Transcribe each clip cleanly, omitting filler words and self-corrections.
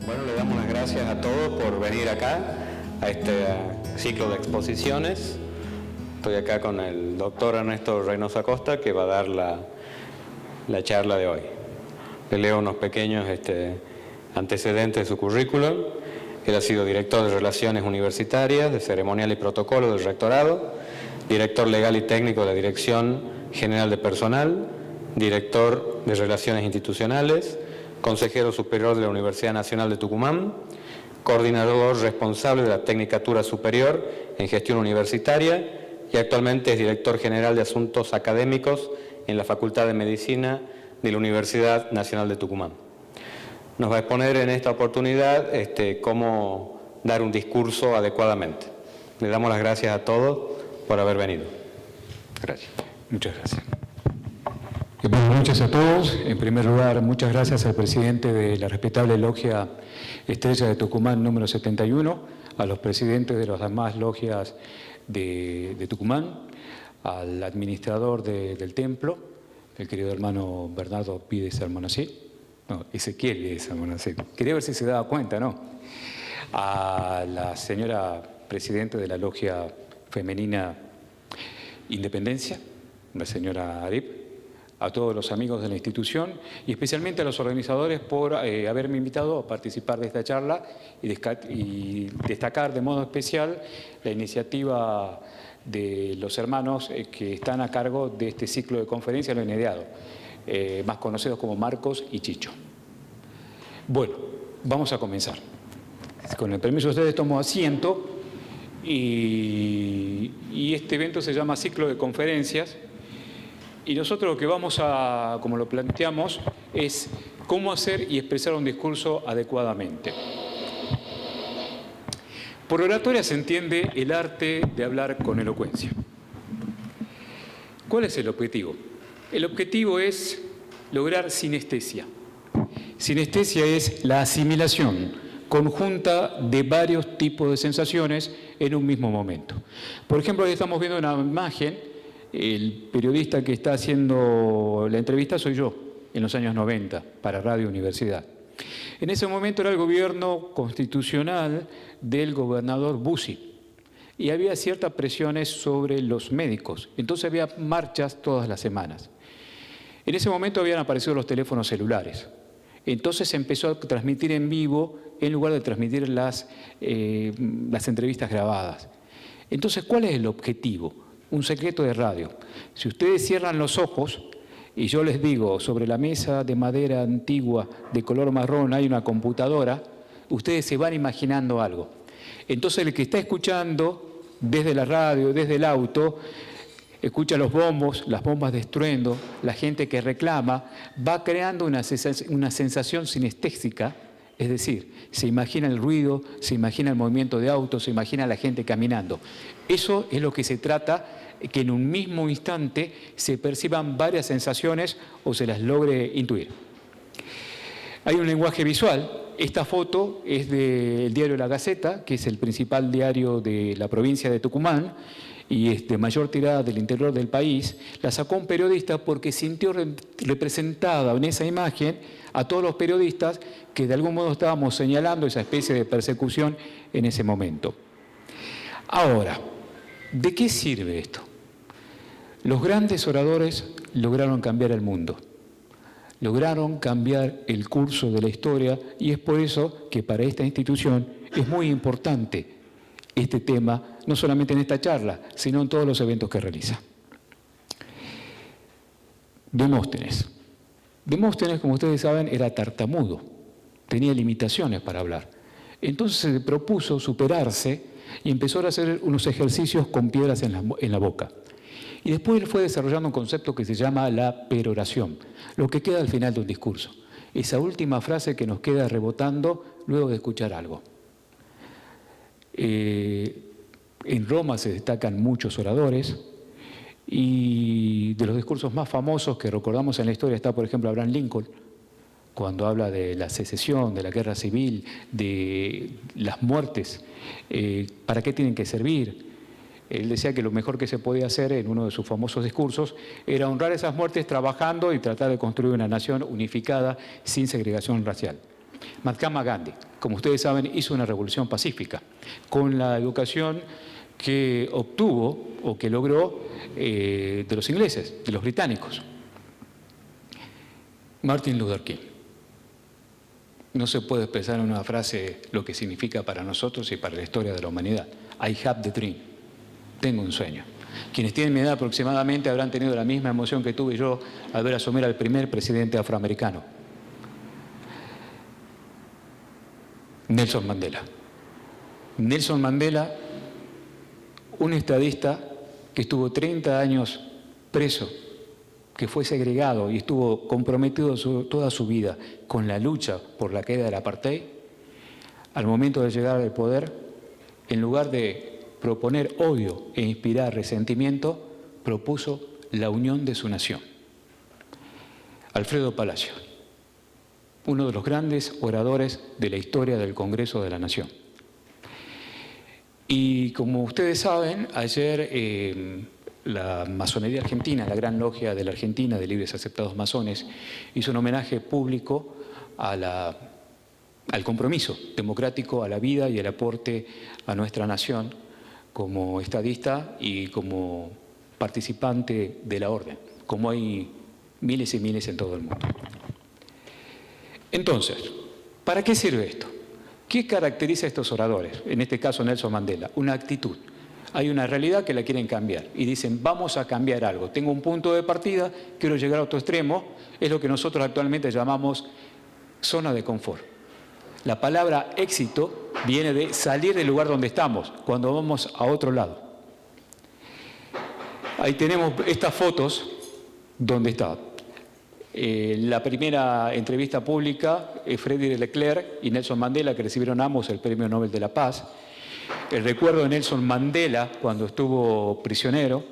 Bueno, le damos las gracias a todos por venir acá a este ciclo de exposiciones. Estoy acá con el doctor Ernesto Reynoso Acosta, que va a dar la charla de hoy. Le leo unos pequeños antecedentes de su currículum. Él ha sido director de Relaciones Universitarias, de Ceremonial y Protocolo del Rectorado, director legal y técnico de la Dirección General de Personal, director de Relaciones Institucionales, consejero superior de la Universidad Nacional de Tucumán, coordinador responsable de la Tecnicatura Superior en Gestión Universitaria y actualmente es director general de Asuntos Académicos en la Facultad de Medicina de la Universidad Nacional de Tucumán. Nos va a exponer en esta oportunidad cómo dar un discurso adecuadamente. Le damos las gracias a todos por haber venido. Gracias. Muchas gracias. Buenas noches a todos. En primer lugar, muchas gracias al presidente de la respetable logia Estrella de Tucumán número 71, a los presidentes de las demás logias de Tucumán, al administrador del templo, el querido hermano Bernardo Pídez Almonacid, no, Ezequiel Pídez Almonacid. Quería ver si se daba cuenta, ¿no? A la señora presidenta de la logia femenina Independencia, la señora Arip, a todos los amigos de la institución y especialmente a los organizadores por haberme invitado a participar de esta charla y destacar de modo especial la iniciativa de los hermanos que están a cargo de este ciclo de conferencias, lo INEDIADO, más conocidos como Marcos y Chicho. Bueno, vamos a comenzar. Con el permiso de ustedes tomo asiento y este evento se llama Ciclo de Conferencias. Y nosotros lo que vamos a, como lo planteamos, es cómo hacer y expresar un discurso adecuadamente. Por oratoria se entiende el arte de hablar con elocuencia. ¿Cuál es el objetivo? El objetivo es lograr sinestesia. Sinestesia es la asimilación conjunta de varios tipos de sensaciones en un mismo momento. Por ejemplo, hoy estamos viendo una imagen. El periodista que está haciendo la entrevista soy yo, en los años 90, para Radio Universidad. En ese momento era el gobierno constitucional del gobernador Bussi y había ciertas presiones sobre los médicos. Entonces había marchas todas las semanas. En ese momento habían aparecido los teléfonos celulares. Entonces se empezó a transmitir en vivo en lugar de transmitir las entrevistas grabadas. Entonces, ¿cuál es el objetivo? Un secreto de radio. Si ustedes cierran los ojos y yo les digo, sobre la mesa de madera antigua de color marrón hay una computadora, ustedes se van imaginando algo. Entonces el que está escuchando desde la radio, desde el auto, escucha los bombos, las bombas de estruendo, la gente que reclama, va creando una sensación sinestésica, es decir, se imagina el ruido, se imagina el movimiento de autos, se imagina la gente caminando. Eso es lo que se trata, que en un mismo instante se perciban varias sensaciones o se las logre intuir. Hay un lenguaje visual. Esta foto es del diario La Gaceta, que es el principal diario de la provincia de Tucumán y es de mayor tirada del interior del país. La sacó un periodista porque sintió representada en esa imagen a todos los periodistas que de algún modo estábamos señalando esa especie de persecución en ese momento. Ahora, ¿de qué sirve esto? Los grandes oradores lograron cambiar el mundo, lograron cambiar el curso de la historia y es por eso que para esta institución es muy importante este tema, no solamente en esta charla, sino en todos los eventos que realiza. Demóstenes. Demóstenes, como ustedes saben, era tartamudo, tenía limitaciones para hablar. Entonces se propuso superarse y empezó a hacer unos ejercicios con piedras en la boca. Y después él fue desarrollando un concepto que se llama la peroración, lo que queda al final de un discurso. Esa última frase que nos queda rebotando luego de escuchar algo. En Roma se destacan muchos oradores y de los discursos más famosos que recordamos en la historia está, por ejemplo, Abraham Lincoln, cuando habla de la secesión, de la guerra civil, de las muertes, ¿para qué tienen que servir? Él decía que lo mejor que se podía hacer en uno de sus famosos discursos era honrar esas muertes trabajando y tratar de construir una nación unificada sin segregación racial. Mahatma Gandhi, como ustedes saben, hizo una revolución pacífica con la educación que obtuvo o que logró de los ingleses, de los británicos. Martin Luther King. No se puede expresar en una frase lo que significa para nosotros y para la historia de la humanidad. I have the dream. Tengo un sueño. Quienes tienen mi edad aproximadamente habrán tenido la misma emoción que tuve yo al ver asumir al primer presidente afroamericano, Nelson Mandela. Nelson Mandela, un estadista que estuvo 30 años preso, que fue segregado y estuvo comprometido toda su vida con la lucha por la caída del apartheid, al momento de llegar al poder, en lugar de proponer odio e inspirar resentimiento, propuso la unión de su nación. Alfredo Palacio, uno de los grandes oradores de la historia del Congreso de la Nación. Y como ustedes saben, ayer la Masonería Argentina, la Gran Logia de la Argentina de Libres Aceptados Masones, hizo un homenaje público al compromiso democrático, a la vida y el aporte a nuestra nación como estadista y como participante de la orden, como hay miles y miles en todo el mundo. Entonces, ¿para qué sirve esto? ¿Qué caracteriza a estos oradores? En este caso Nelson Mandela, una actitud. Hay una realidad que la quieren cambiar y dicen, vamos a cambiar algo. Tengo un punto de partida, quiero llegar a otro extremo, es lo que nosotros actualmente llamamos zona de confort. La palabra éxito viene de salir del lugar donde estamos, cuando vamos a otro lado. Ahí tenemos estas fotos donde está. La primera entrevista pública, Frédéric Leclerc y Nelson Mandela, que recibieron ambos el Premio Nobel de la Paz. El recuerdo de Nelson Mandela cuando estuvo prisionero,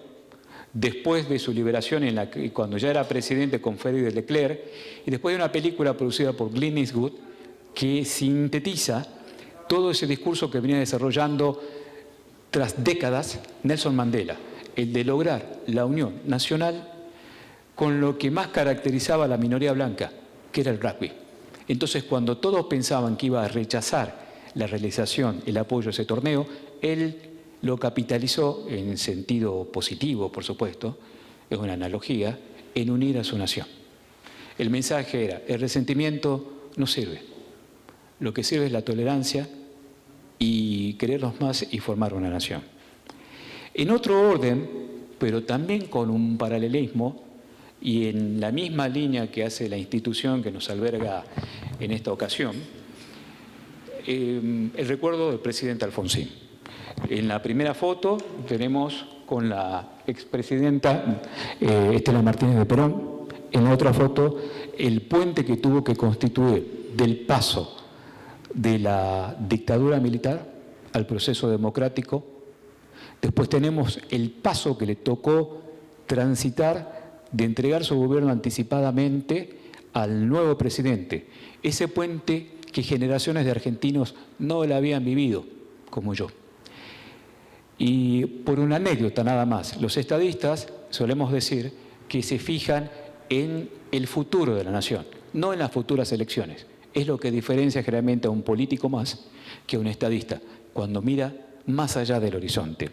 después de su liberación, cuando ya era presidente con Frédéric Leclerc, y después de una película producida por Clint Eastwood que sintetiza todo ese discurso que venía desarrollando tras décadas Nelson Mandela, el de lograr la unión nacional con lo que más caracterizaba a la minoría blanca, que era el rugby. Entonces, cuando todos pensaban que iba a rechazar la realización, el apoyo a ese torneo, él lo capitalizó en sentido positivo, por supuesto, es una analogía, en unir a su nación. El mensaje era, el resentimiento no sirve, lo que sirve es la tolerancia y querernos más y formar una nación. En otro orden, pero también con un paralelismo, y en la misma línea que hace la institución que nos alberga en esta ocasión, el recuerdo del presidente Alfonsín. En la primera foto tenemos con la expresidenta Estela Martínez de Perón. En la otra foto, el puente que tuvo que constituir del paso de la dictadura militar al proceso democrático. Después tenemos el paso que le tocó transitar de entregar su gobierno anticipadamente al nuevo presidente. Ese puente que generaciones de argentinos no la habían vivido, como yo. Y por una anécdota nada más, los estadistas solemos decir que se fijan en el futuro de la nación, no en las futuras elecciones. Es lo que diferencia generalmente a un político más que a un estadista, cuando mira más allá del horizonte.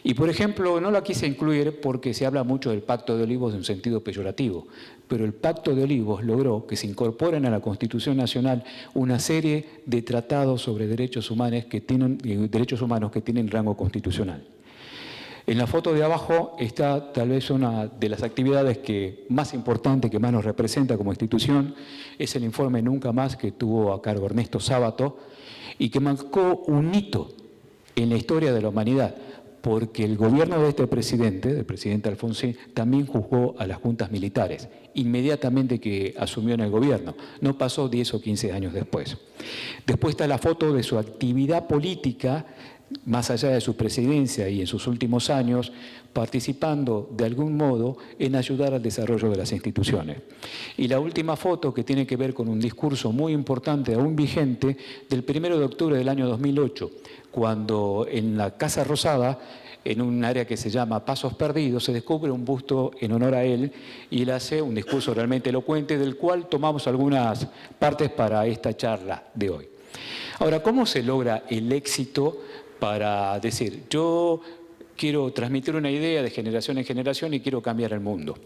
Y, por ejemplo, no la quise incluir porque se habla mucho del Pacto de Olivos en un sentido peyorativo, pero el Pacto de Olivos logró que se incorporen a la Constitución Nacional una serie de tratados sobre derechos humanos que tienen rango constitucional. En la foto de abajo está tal vez una de las actividades más importantes, que más nos representa como institución, es el informe Nunca Más que tuvo a cargo Ernesto Sábato y que marcó un hito en la historia de la humanidad, porque el gobierno de este presidente, del presidente Alfonsín, también juzgó a las juntas militares, inmediatamente que asumió en el gobierno. No pasó 10 o 15 años después. Después está la foto de su actividad política, más allá de su presidencia y en sus últimos años, participando de algún modo en ayudar al desarrollo de las instituciones. Y la última foto, que tiene que ver con un discurso muy importante, aún vigente, del 1 de octubre del año 2008, cuando en la Casa Rosada en un área que se llama Pasos Perdidos, se descubre un busto en honor a él y él hace un discurso realmente elocuente del cual tomamos algunas partes para esta charla de hoy. Ahora, ¿cómo se logra el éxito para decir, yo quiero transmitir una idea de generación en generación y quiero cambiar el mundo?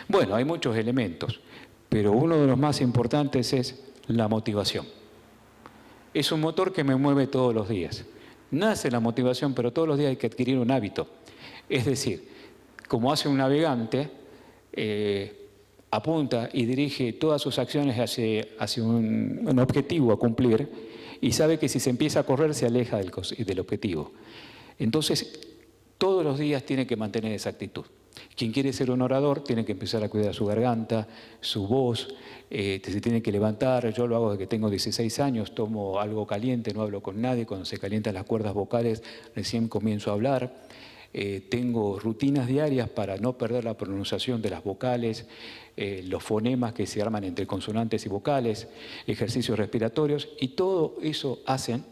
Bueno, hay muchos elementos, pero uno de los más importantes es la motivación. Es un motor que me mueve todos los días. Nace la motivación, pero todos los días hay que adquirir un hábito. Es decir, como hace un navegante, apunta y dirige todas sus acciones hacia un objetivo a cumplir y sabe que si se empieza a correr se aleja del objetivo. Entonces, todos los días tiene que mantener esa actitud. Quien quiere ser un orador tiene que empezar a cuidar su garganta, su voz, se tiene que levantar. Yo lo hago desde que tengo 16 años, tomo algo caliente, no hablo con nadie. Cuando se calientan las cuerdas vocales recién comienzo a hablar. Tengo rutinas diarias para no perder la pronunciación de las vocales, los fonemas que se arman entre consonantes y vocales, ejercicios respiratorios, y todo eso hacen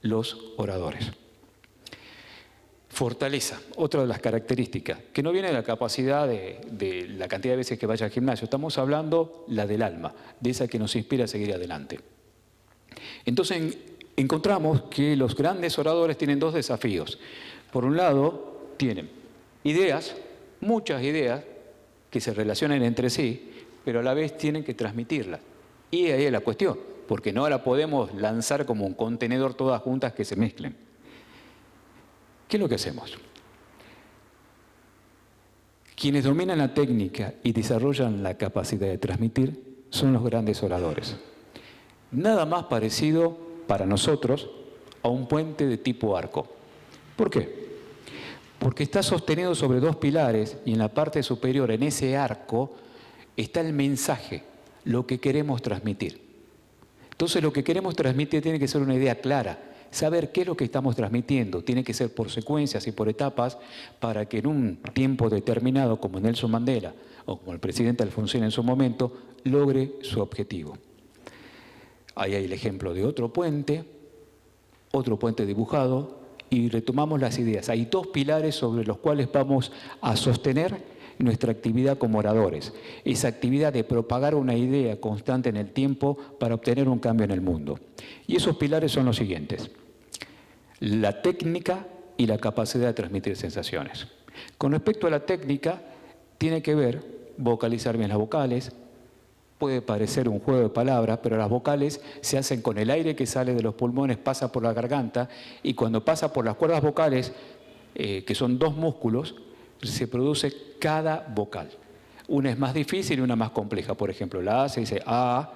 los oradores. Fortaleza, otra de las características, que no viene de la capacidad de la cantidad de veces que vaya al gimnasio, estamos hablando la del alma, de esa que nos inspira a seguir adelante. Entonces encontramos que los grandes oradores tienen dos desafíos. Por un lado, tienen ideas, muchas ideas, que se relacionan entre sí, pero a la vez tienen que transmitirlas. Y ahí es la cuestión, porque no la podemos lanzar como un contenedor todas juntas que se mezclen. ¿Qué es lo que hacemos? Quienes dominan la técnica y desarrollan la capacidad de transmitir son los grandes oradores. Nada más parecido para nosotros a un puente de tipo arco. ¿Por qué? Porque está sostenido sobre dos pilares y en la parte superior, en ese arco, está el mensaje, lo que queremos transmitir. Entonces, lo que queremos transmitir tiene que ser una idea clara. Saber qué es lo que estamos transmitiendo tiene que ser por secuencias y por etapas para que en un tiempo determinado, como Nelson Mandela o como el presidente Alfonsín en su momento, logre su objetivo. Ahí hay el ejemplo de otro puente dibujado y retomamos las ideas. Hay dos pilares sobre los cuales vamos a sostener nuestra actividad como oradores. Esa actividad de propagar una idea constante en el tiempo para obtener un cambio en el mundo. Y esos pilares son los siguientes: la técnica y la capacidad de transmitir sensaciones. Con respecto a la técnica, tiene que ver vocalizar bien las vocales. Puede parecer un juego de palabras, pero las vocales se hacen con el aire que sale de los pulmones, pasa por la garganta, y cuando pasa por las cuerdas vocales, que son dos músculos, se produce cada vocal. Una es más difícil y una más compleja. Por ejemplo, la A se dice A,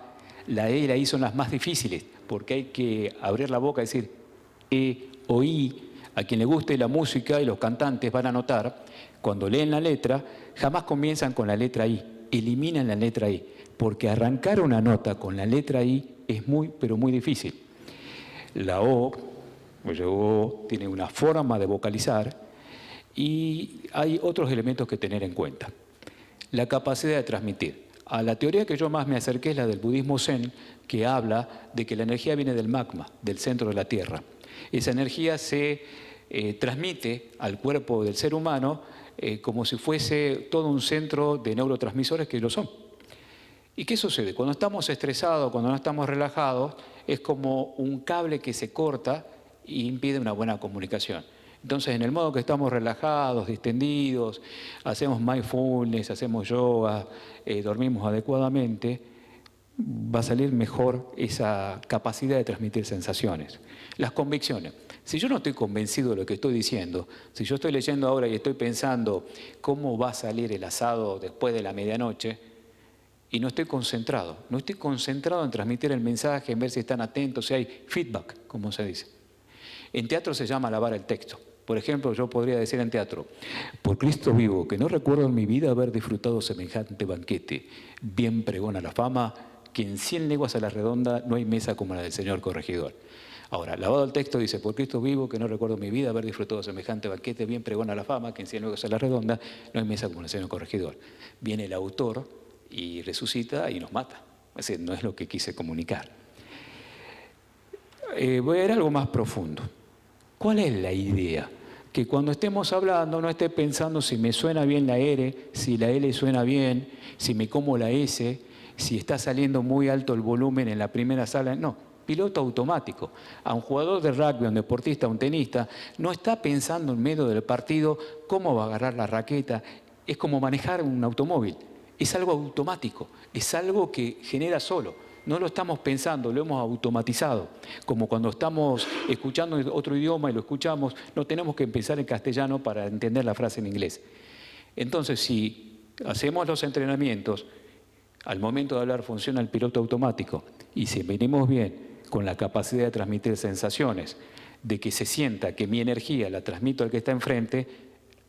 la E y la I son las más difíciles, porque hay que abrir la boca y decir E o I. A quien le guste la música y los cantantes van a notar, cuando leen la letra, jamás comienzan con la letra I, eliminan la letra I, porque arrancar una nota con la letra I es muy, pero muy difícil. La O, tiene una forma de vocalizar y hay otros elementos que tener en cuenta. La capacidad de transmitir. A la teoría que yo más me acerqué es la del budismo zen, que habla de que la energía viene del magma, del centro de la Tierra. Esa energía se transmite al cuerpo del ser humano como si fuese todo un centro de neurotransmisores que lo son. ¿Y qué sucede? Cuando estamos estresados, cuando no estamos relajados, es como un cable que se corta y impide una buena comunicación. Entonces, en el modo que estamos relajados, distendidos, hacemos mindfulness, hacemos yoga, dormimos adecuadamente, va a salir mejor esa capacidad de transmitir sensaciones. Las convicciones. Si yo no estoy convencido de lo que estoy diciendo, si yo estoy leyendo ahora y estoy pensando cómo va a salir el asado después de la medianoche, y no estoy concentrado en transmitir el mensaje, en ver si están atentos, si hay feedback, como se dice. En teatro se llama lavar el texto. Por ejemplo, yo podría decir en teatro: por Cristo vivo, que no recuerdo en mi vida haber disfrutado semejante banquete. Bien pregona la fama, que en 100 leguas a la redonda no hay mesa como la del señor corregidor. Ahora, lavado el texto dice: por Cristo vivo, que no recuerdo en mi vida haber disfrutado semejante banquete. Bien pregona la fama, que en 100 leguas a la redonda no hay mesa como la del señor corregidor. Viene el autor y resucita y nos mata. Es decir, no es lo que quise comunicar. Voy a ir a algo más profundo. ¿Cuál es la idea? que cuando estemos hablando no esté pensando si me suena bien la R, si la L suena bien, si me como la S, si está saliendo muy alto el volumen en la primera sala. No, piloto automático. A un jugador de rugby, a un deportista, a un tenista, no está pensando en medio del partido cómo va a agarrar la raqueta. Es como manejar un automóvil. Es algo automático, es algo que genera solo. No lo estamos pensando, lo hemos automatizado. Como cuando estamos escuchando otro idioma y lo escuchamos, no tenemos que empezar en castellano para entender la frase en inglés. Entonces, si hacemos los entrenamientos, al momento de hablar funciona el piloto automático, y si venimos bien con la capacidad de transmitir sensaciones, de que se sienta que mi energía la transmito al que está enfrente,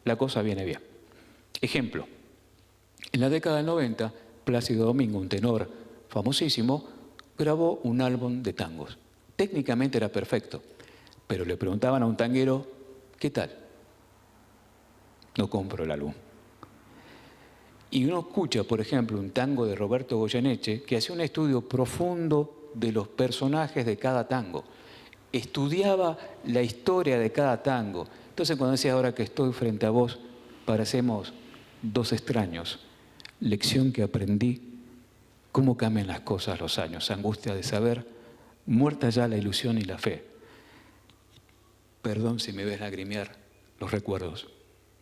la cosa viene bien. Ejemplo, en la década del 90, Plácido Domingo, un tenor famosísimo, grabó un álbum de tangos. Técnicamente era perfecto, pero le preguntaban a un tanguero, ¿qué tal? No compro el álbum. Y uno escucha, por ejemplo, un tango de Roberto Goyeneche, que hacía un estudio profundo de los personajes de cada tango. Estudiaba la historia de cada tango. Entonces, cuando decía, ahora que estoy frente a vos, parecemos dos extraños. Lección que aprendí. Cómo cambian las cosas los años, angustia de saber, muerta ya la ilusión y la fe. Perdón si me ves lagrimear, los recuerdos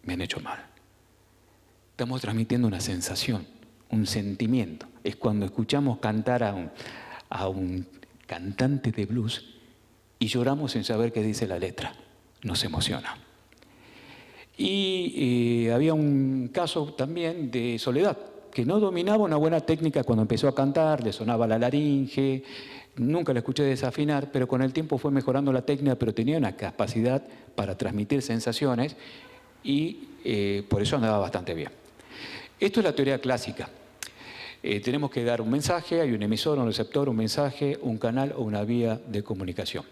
me han hecho mal. Estamos transmitiendo una sensación, un sentimiento. Es cuando escuchamos cantar a un cantante de blues y lloramos sin saber qué dice la letra. Nos emociona. Y había un caso también de Soledad, que no dominaba una buena técnica cuando empezó a cantar, le sonaba la laringe, nunca la escuché desafinar, pero con el tiempo fue mejorando la técnica, pero tenía una capacidad para transmitir sensaciones y por eso andaba bastante bien. Esto es la teoría clásica. Tenemos que dar un mensaje, hay un emisor, un receptor, un mensaje, un canal o una vía de comunicación.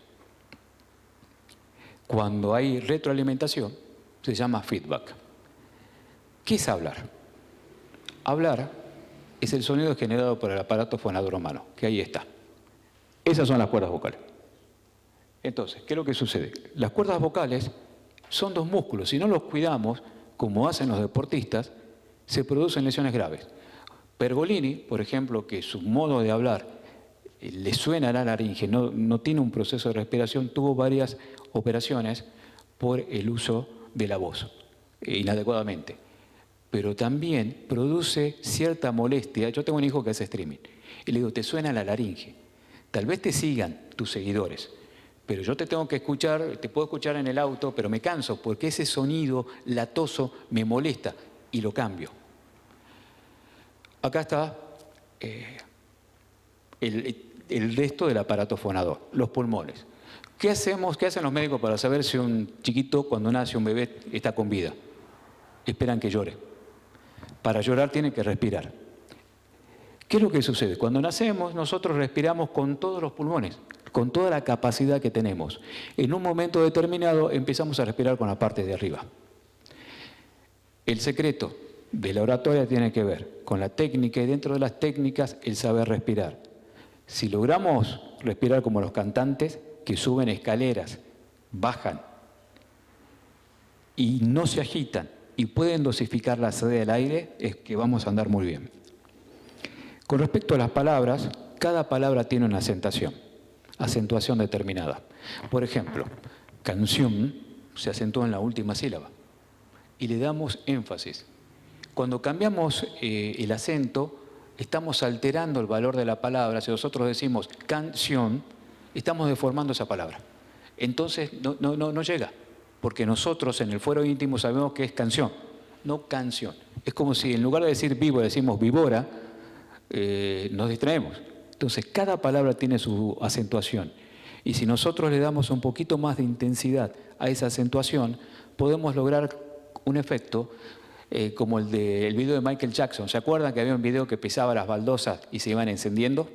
Cuando hay retroalimentación, se llama feedback. ¿Qué es hablar? Hablar es el sonido generado por el aparato fonador humano, que ahí está. Esas son las cuerdas vocales. Entonces, ¿qué es lo que sucede? Las cuerdas vocales son dos músculos. Si no los cuidamos, como hacen los deportistas, se producen lesiones graves. Pergolini, por ejemplo, que su modo de hablar le suena a la laringe, no tiene un proceso de respiración, tuvo varias operaciones por el uso de la voz, inadecuadamente. Pero también produce cierta molestia. Yo tengo un hijo que hace streaming y le digo, te suena la laringe. Tal vez te sigan tus seguidores, pero yo te tengo que escuchar, te puedo escuchar en el auto, pero me canso porque ese sonido latoso me molesta y lo cambio. Acá está el resto del aparato fonador, los pulmones. ¿Qué hacemos? ¿Qué hacen los médicos para saber si un chiquito, cuando nace un bebé, está con vida? Esperan que llore. Para llorar tiene que respirar. ¿Qué es lo que sucede? Cuando nacemos, nosotros respiramos con todos los pulmones, con toda la capacidad que tenemos. En un momento determinado empezamos a respirar con la parte de arriba. El secreto de la oratoria tiene que ver con la técnica y dentro de las técnicas el saber respirar. Si logramos respirar como los cantantes que suben escaleras, bajan y no se agitan, y pueden dosificar la salida del aire, es que vamos a andar muy bien. Con respecto a las palabras, cada palabra tiene una acentuación determinada. Por ejemplo, canción se acentúa en la última sílaba y le damos énfasis. Cuando cambiamos el acento, estamos alterando el valor de la palabra. Si nosotros decimos canción, estamos deformando esa palabra. Entonces no llega. Porque nosotros en el fuero íntimo sabemos que es canción, no canción. Es como si en lugar de decir víbora decimos víbora, nos distraemos. Entonces cada palabra tiene su acentuación. Y si nosotros le damos un poquito más de intensidad a esa acentuación, podemos lograr un efecto como el del video de Michael Jackson. ¿Se acuerdan que había un video que pisaba las baldosas y se iban encendiendo?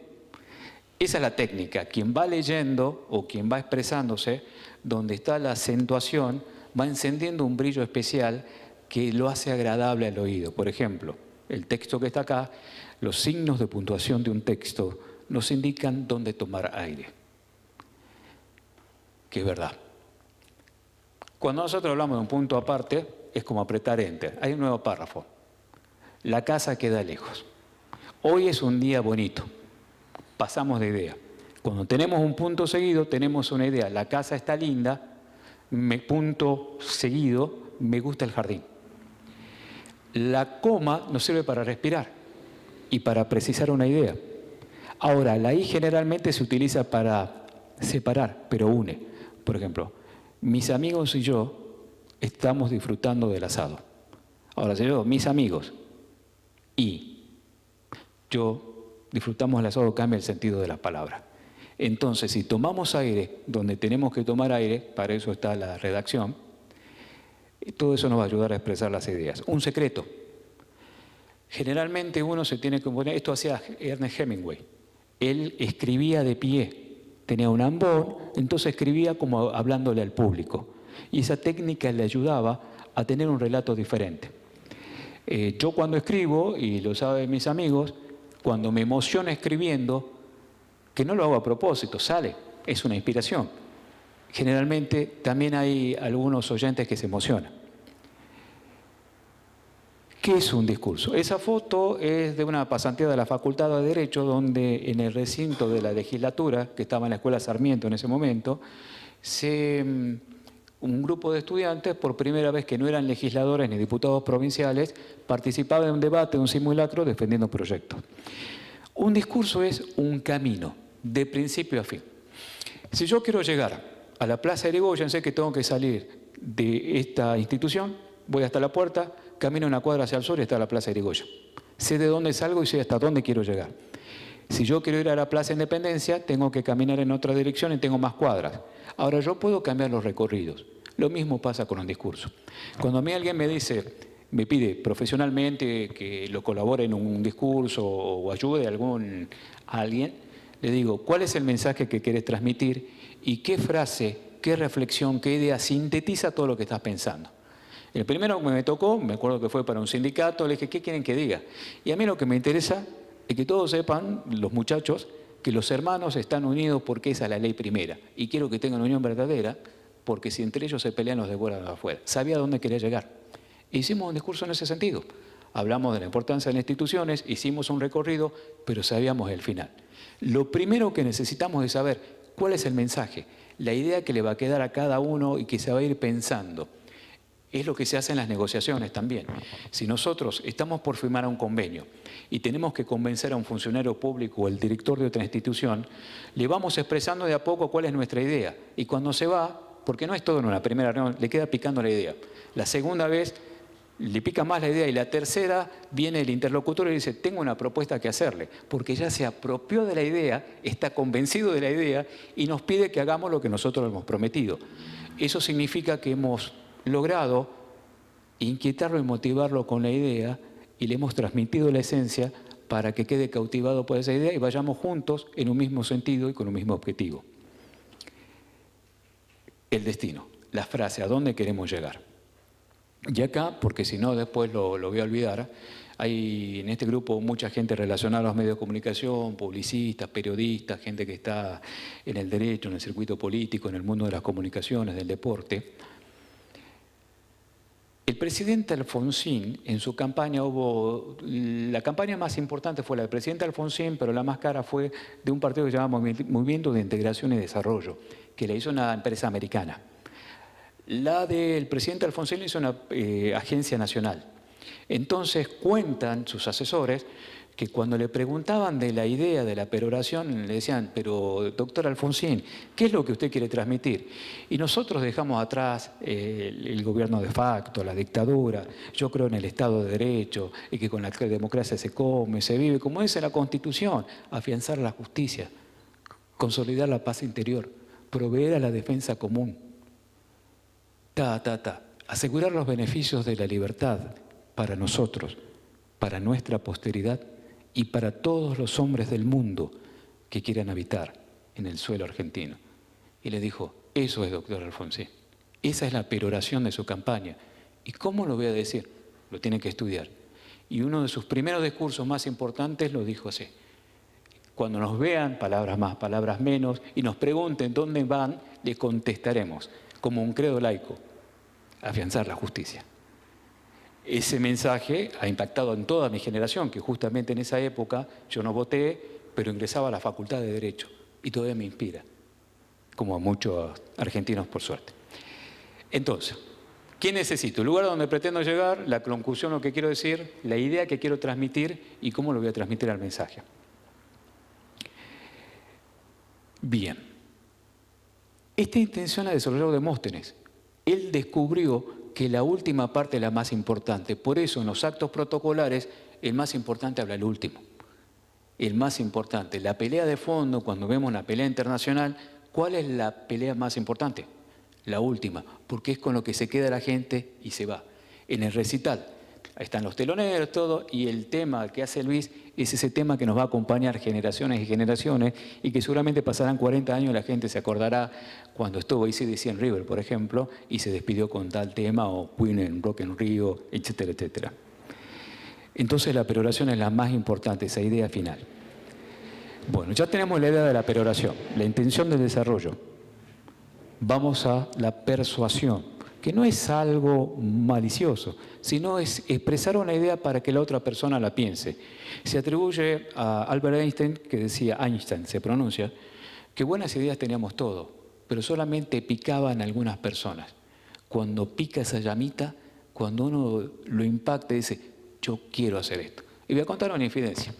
Esa es la técnica. Quien va leyendo o quien va expresándose, donde está la acentuación, va encendiendo un brillo especial que lo hace agradable al oído. Por ejemplo, el texto que está acá, los signos de puntuación de un texto nos indican dónde tomar aire. Que es verdad. Cuando nosotros hablamos de un punto aparte, es como apretar Enter. Hay un nuevo párrafo. La casa queda lejos. Hoy es un día bonito. Pasamos de idea. Cuando tenemos un punto seguido, tenemos una idea. La casa está linda, punto seguido, me gusta el jardín. La coma nos sirve para respirar y para precisar una idea. Ahora, la I generalmente se utiliza para separar, pero une. Por ejemplo, mis amigos y yo estamos disfrutando del asado. Ahora, si yo, mis amigos y yo disfrutamos del asado, cambia el sentido de las palabras. Entonces, si tomamos aire donde tenemos que tomar aire, para eso está la redacción, todo eso nos va a ayudar a expresar las ideas. Un secreto. Generalmente uno se tiene que poner, esto hacía Ernest Hemingway. Él escribía de pie, tenía un ambón, entonces escribía como hablándole al público. Y esa técnica le ayudaba a tener un relato diferente. Yo cuando escribo, y lo saben mis amigos, cuando me emociono escribiendo, que no lo hago a propósito, sale, es una inspiración. Generalmente también hay algunos oyentes que se emocionan. ¿Qué es un discurso? Esa foto es de una pasantía de la Facultad de Derecho, donde en el recinto de la legislatura, que estaba en la Escuela Sarmiento en ese momento, un grupo de estudiantes, por primera vez que no eran legisladores ni diputados provinciales, participaba en un debate, un simulacro, defendiendo proyectos. Un discurso es un camino, de principio a fin. Si yo quiero llegar a la Plaza Irigoyen, sé que tengo que salir de esta institución, voy hasta la puerta, camino una cuadra hacia el sur y está la Plaza Irigoyen. Sé de dónde salgo y sé hasta dónde quiero llegar. Si yo quiero ir a la Plaza Independencia, tengo que caminar en otra dirección y tengo más cuadras. Ahora, yo puedo cambiar los recorridos. Lo mismo pasa con un discurso. Cuando a mí alguien me dice, me pide profesionalmente que lo colabore en un discurso o ayude a alguien, le digo, ¿cuál es el mensaje que quieres transmitir? Y qué frase, qué reflexión, qué idea sintetiza todo lo que estás pensando. El primero que me tocó, me acuerdo que fue para un sindicato, le dije, ¿qué quieren que diga? Y a mí lo que me interesa es que todos sepan, los muchachos, que los hermanos están unidos porque esa es la ley primera. Y quiero que tengan unión verdadera, porque si entre ellos se pelean, los devuelven a afuera. Sabía a dónde quería llegar. Hicimos un discurso en ese sentido. Hablamos de la importancia de las instituciones, hicimos un recorrido, pero sabíamos el final. Lo primero que necesitamos es saber cuál es el mensaje, la idea que le va a quedar a cada uno y que se va a ir pensando. Es lo que se hace en las negociaciones también. Si nosotros estamos por firmar un convenio y tenemos que convencer a un funcionario público o el director de otra institución, le vamos expresando de a poco cuál es nuestra idea. Y cuando se va, porque no es todo en una primera reunión, le queda picando la idea. La segunda vez le pica más la idea y la tercera viene el interlocutor y dice, tengo una propuesta que hacerle, porque ya se apropió de la idea, está convencido de la idea y nos pide que hagamos lo que nosotros hemos prometido. Eso significa que hemos logrado inquietarlo y motivarlo con la idea y le hemos transmitido la esencia para que quede cautivado por esa idea y vayamos juntos en un mismo sentido y con un mismo objetivo. El destino, la frase, ¿a dónde queremos llegar? Y acá, porque si no después lo voy a olvidar, hay en este grupo mucha gente relacionada a los medios de comunicación, publicistas, periodistas, gente que está en el derecho, en el circuito político, en el mundo de las comunicaciones, del deporte. El presidente Alfonsín, en su campaña la campaña más importante fue la del presidente Alfonsín, pero la más cara fue de un partido que se llama Movimiento de Integración y Desarrollo, que le hizo una empresa americana. La del presidente Alfonsín hizo una agencia nacional. Entonces cuentan sus asesores que cuando le preguntaban de la idea de la peroración, le decían, pero doctor Alfonsín, ¿qué es lo que usted quiere transmitir? Y nosotros dejamos atrás el gobierno de facto, la dictadura, yo creo en el Estado de Derecho y que con la democracia se come, se vive, como dice la Constitución, afianzar la justicia, consolidar la paz interior, proveer a la defensa común, asegurar los beneficios de la libertad para nosotros, para nuestra posteridad y para todos los hombres del mundo que quieran habitar en el suelo argentino. Y le dijo, eso es doctor Alfonsín, esa es la peroración de su campaña. ¿Y cómo lo voy a decir? Lo tiene que estudiar. Y uno de sus primeros discursos más importantes lo dijo así. Cuando nos vean, palabras más, palabras menos, y nos pregunten dónde van, le contestaremos, como un credo laico. afianzar la justicia. Ese mensaje ha impactado en toda mi generación, que justamente en esa época yo no voté, pero ingresaba a la Facultad de Derecho y todavía me inspira, como a muchos argentinos por suerte. Entonces, ¿qué necesito? El lugar donde pretendo llegar, la conclusión, lo que quiero decir, la idea que quiero transmitir y cómo lo voy a transmitir al mensaje. Bien. Esta intención la desarrolló Demóstenes. Él descubrió que la última parte es la más importante. Por eso en los actos protocolares el más importante habla el último. El más importante. La pelea de fondo, cuando vemos la pelea internacional, ¿cuál es la pelea más importante? La última, porque es con lo que se queda la gente y se va. En el recital, ahí están los teloneros, todo, y el tema que hace Luis es ese tema que nos va a acompañar generaciones y generaciones y que seguramente pasarán 40 años y la gente se acordará cuando estuvo AC/DC en River, por ejemplo, y se despidió con tal tema, o Queen en Rock en Rio, etcétera, etcétera. Entonces la peroración es la más importante, esa idea final. Bueno, ya tenemos la idea de la peroración, la intención del desarrollo. Vamos a la persuasión, que no es algo malicioso, sino es expresar una idea para que la otra persona la piense. Se atribuye a Albert Einstein, que decía, Einstein se pronuncia, que buenas ideas teníamos todos, pero solamente picaban algunas personas. Cuando pica esa llamita, cuando uno lo impacta y dice, yo quiero hacer esto. Y voy a contar una infidencia.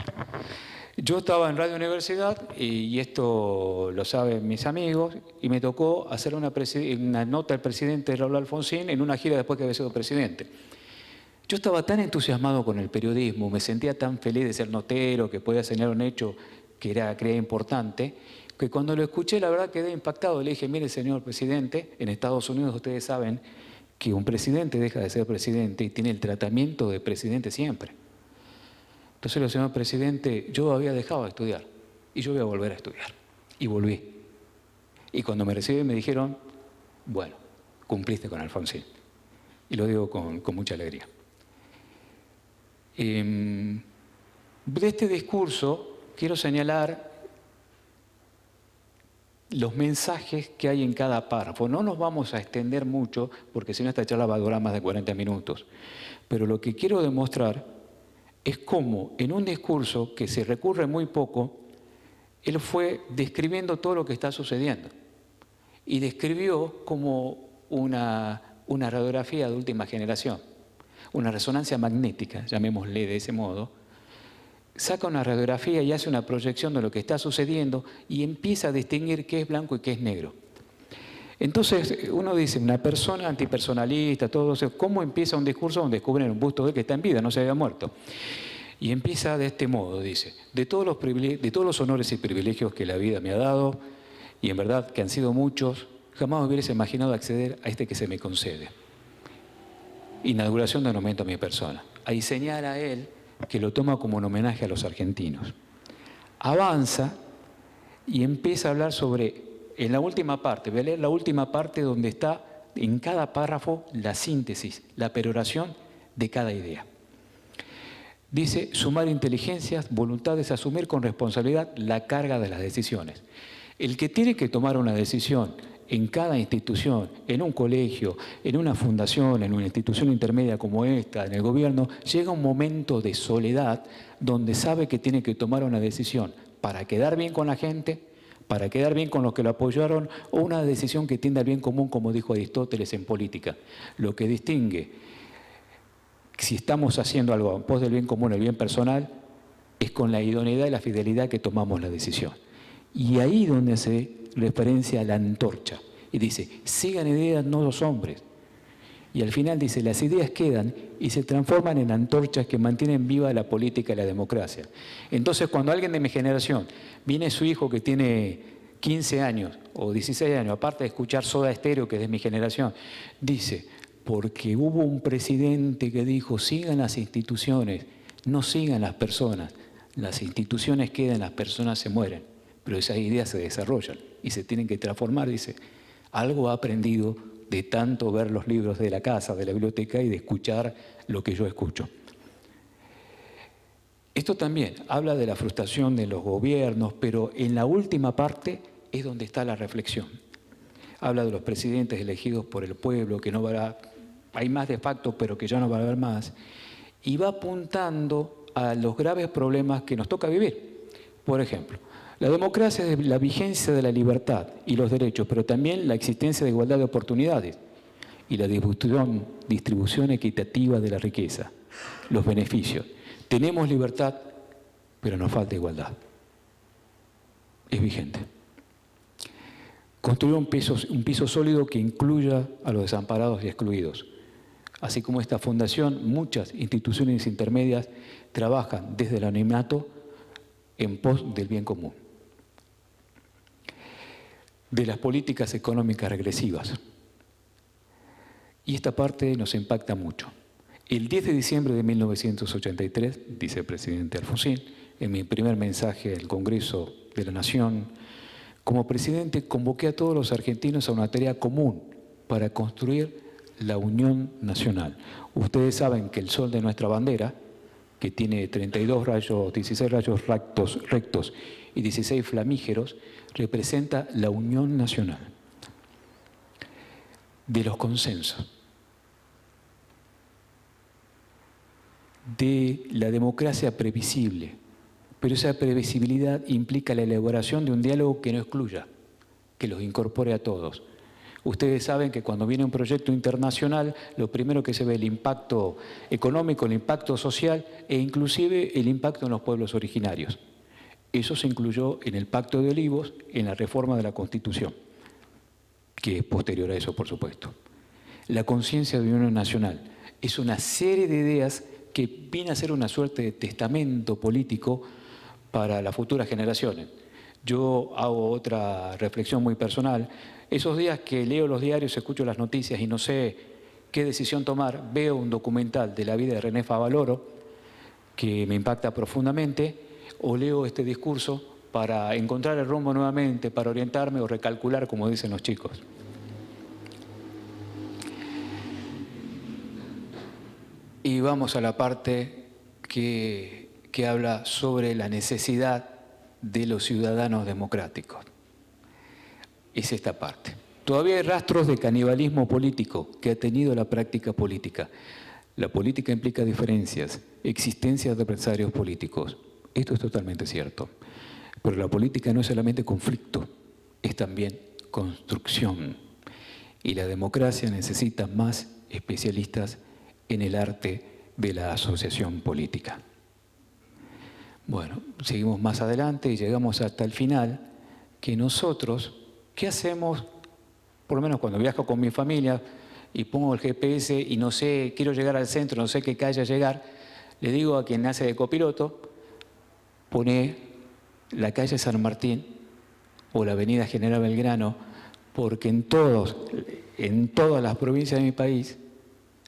Yo estaba en Radio Universidad, y esto lo saben mis amigos, y me tocó hacer una nota al presidente Raúl Alfonsín en una gira después que había sido presidente. Yo estaba tan entusiasmado con el periodismo, me sentía tan feliz de ser notero, que podía señalar un hecho que era importante, que cuando lo escuché la verdad quedé impactado. Le dije, mire señor presidente, en Estados Unidos ustedes saben que un presidente deja de ser presidente y tiene el tratamiento de presidente siempre. Entonces le digo, señor presidente, yo había dejado de estudiar y yo voy a volver a estudiar. Y volví. Y cuando me recibí me dijeron, bueno, cumpliste con Alfonsín. Y lo digo con mucha alegría. De este discurso quiero señalar los mensajes que hay en cada párrafo. No nos vamos a extender mucho, porque si no esta charla va a durar más de 40 minutos. Pero lo que quiero demostrar es cómo en un discurso que se recurre muy poco, él fue describiendo todo lo que está sucediendo. Y describió como una radiografía de última generación, una resonancia magnética, llamémosle de ese modo. Saca una radiografía y hace una proyección de lo que está sucediendo y empieza a distinguir qué es blanco y qué es negro. Entonces uno dice, una persona antipersonalista, todo eso, ¿cómo empieza un discurso donde descubren un busto de él que está en vida, no se había muerto? Y empieza de este modo, dice, de todos los honores y privilegios que la vida me ha dado, y en verdad que han sido muchos, jamás me hubiese imaginado acceder a este que se me concede. Inauguración de un monumento a mi persona. Ahí señala a él que lo toma como un homenaje a los argentinos. Avanza y empieza a hablar sobre, en la última parte, voy a leer la última parte donde está en cada párrafo la síntesis, la peroración de cada idea. Dice, sumar inteligencias, voluntades, asumir con responsabilidad la carga de las decisiones. El que tiene que tomar una decisión en cada institución, en un colegio, en una fundación, en una institución intermedia como esta, en el gobierno, llega un momento de soledad donde sabe que tiene que tomar una decisión para quedar bien con la gente, para quedar bien con los que lo apoyaron, o una decisión que tienda al bien común, como dijo Aristóteles en política. Lo que distingue, si estamos haciendo algo en pos del bien común, el bien personal, es con la idoneidad y la fidelidad que tomamos la decisión. Y ahí donde hace referencia a la antorcha. Y dice, sigan ideas, no los hombres. Y al final dice, las ideas quedan y se transforman en antorchas que mantienen viva la política y la democracia. Entonces, cuando alguien de mi generación, viene su hijo que tiene 15 años o 16 años, aparte de escuchar Soda Stereo, que es de mi generación, dice, porque hubo un presidente que dijo, sigan las instituciones, no sigan las personas. Las instituciones quedan, las personas se mueren, pero esas ideas se desarrollan y se tienen que transformar. Dice, algo ha aprendido de tanto ver los libros de la casa, de la biblioteca y de escuchar lo que yo escucho. Esto también habla de la frustración de los gobiernos, pero en la última parte es donde está la reflexión. Habla de los presidentes elegidos por el pueblo, que no habrá hay más de facto, pero que ya no va a haber más, y va apuntando a los graves problemas que nos toca vivir. Por ejemplo, la democracia es la vigencia de la libertad y los derechos, pero también la existencia de igualdad de oportunidades y la distribución equitativa de la riqueza, los beneficios. Tenemos libertad, pero nos falta igualdad. Es vigente. Construir un piso sólido que incluya a los desamparados y excluidos. Así como esta fundación, muchas instituciones intermedias trabajan desde el anonimato en pos del bien común. De las políticas económicas regresivas. Y esta parte nos impacta mucho. El 10 de diciembre de 1983, dice el presidente Alfonsín, en mi primer mensaje al Congreso de la Nación, como presidente convoqué a todos los argentinos a una tarea común para construir la unión nacional. Ustedes saben que el sol de nuestra bandera, que tiene 32 rayos, 16 rayos rectos y 16 flamígeros, representa la unión nacional. De los consensos, de la democracia previsible, pero esa previsibilidad implica la elaboración de un diálogo que no excluya, que los incorpore a todos. Ustedes saben que cuando viene un proyecto internacional, lo primero que se ve es el impacto económico, el impacto social e inclusive el impacto en los pueblos originarios. Eso se incluyó en el Pacto de Olivos, en la reforma de la Constitución, que es posterior a eso, por supuesto. La conciencia de unión nacional es una serie de ideas que viene a ser una suerte de testamento político para las futuras generaciones. Yo hago otra reflexión muy personal. Esos días que leo los diarios, escucho las noticias y no sé qué decisión tomar, veo un documental de la vida de René Favaloro que me impacta profundamente, o leo este discurso para encontrar el rumbo nuevamente, para orientarme o recalcular, como dicen los chicos. Y vamos a la parte que habla sobre la necesidad de los ciudadanos democráticos. Es esta parte. Todavía hay rastros de canibalismo político que ha tenido la práctica política. La política implica diferencias, existencia de adversarios políticos. Esto es totalmente cierto. Pero la política no es solamente conflicto, es también construcción. Y la democracia necesita más especialistas en el arte de la asociación política. Bueno, seguimos más adelante y llegamos hasta el final, que nosotros, ¿qué hacemos? Por lo menos cuando viajo con mi familia y pongo el GPS y no sé, quiero llegar al centro, no sé qué calle llegar, le digo a quien hace de copiloto, pone la calle San Martín o la avenida General Belgrano, porque en todas las provincias de mi país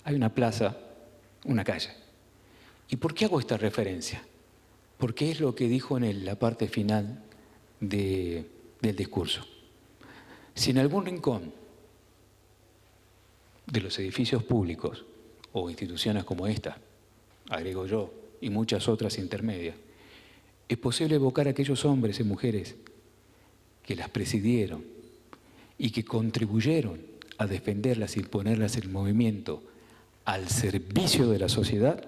hay una plaza, una calle. ¿Y por qué hago esta referencia? Porque es lo que dijo en la parte final del discurso. Si en algún rincón de los edificios públicos o instituciones como esta, agrego yo, y muchas otras intermedias, es posible evocar a aquellos hombres y mujeres que las presidieron y que contribuyeron a defenderlas y ponerlas en movimiento al servicio de la sociedad,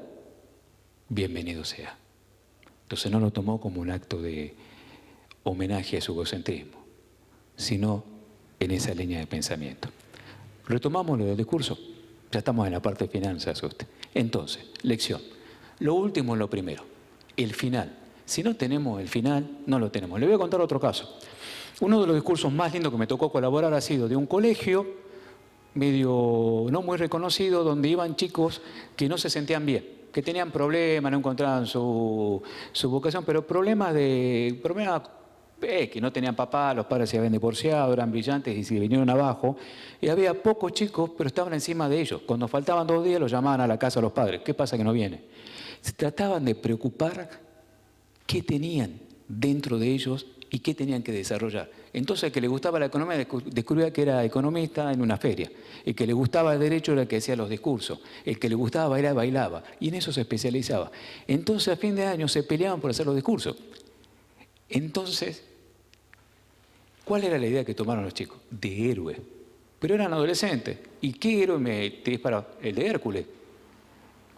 bienvenido sea. Entonces no lo tomó como un acto de homenaje a su egocentrismo, sino en esa línea de pensamiento. Retomamos lo del discurso. Ya estamos en la parte final, se asuste. Entonces, lección. Lo último es lo primero, el final. Si no tenemos el final, no lo tenemos. Le voy a contar otro caso. Uno de los discursos más lindos que me tocó colaborar ha sido de un colegio medio no muy reconocido, donde iban chicos que no se sentían bien, que tenían problemas, no encontraban su vocación, pero problemas que no tenían papá, los padres se habían divorciado, eran brillantes y se vinieron abajo, y había pocos chicos, pero estaban encima de ellos. Cuando faltaban 2 días los llamaban a la casa a los padres. ¿Qué pasa que no viene? Se trataban de preocupar qué tenían dentro de ellos y qué tenían que desarrollar. Entonces el que le gustaba la economía descubría que era economista en una feria. El que le gustaba el derecho era el que hacía los discursos. El que le gustaba bailar, bailaba. Y en eso se especializaba. Entonces a fin de año se peleaban por hacer los discursos. Entonces, ¿cuál era la idea que tomaron los chicos? De héroe. pero eran adolescentes. ¿Y qué héroe me te disparó? El de Hércules.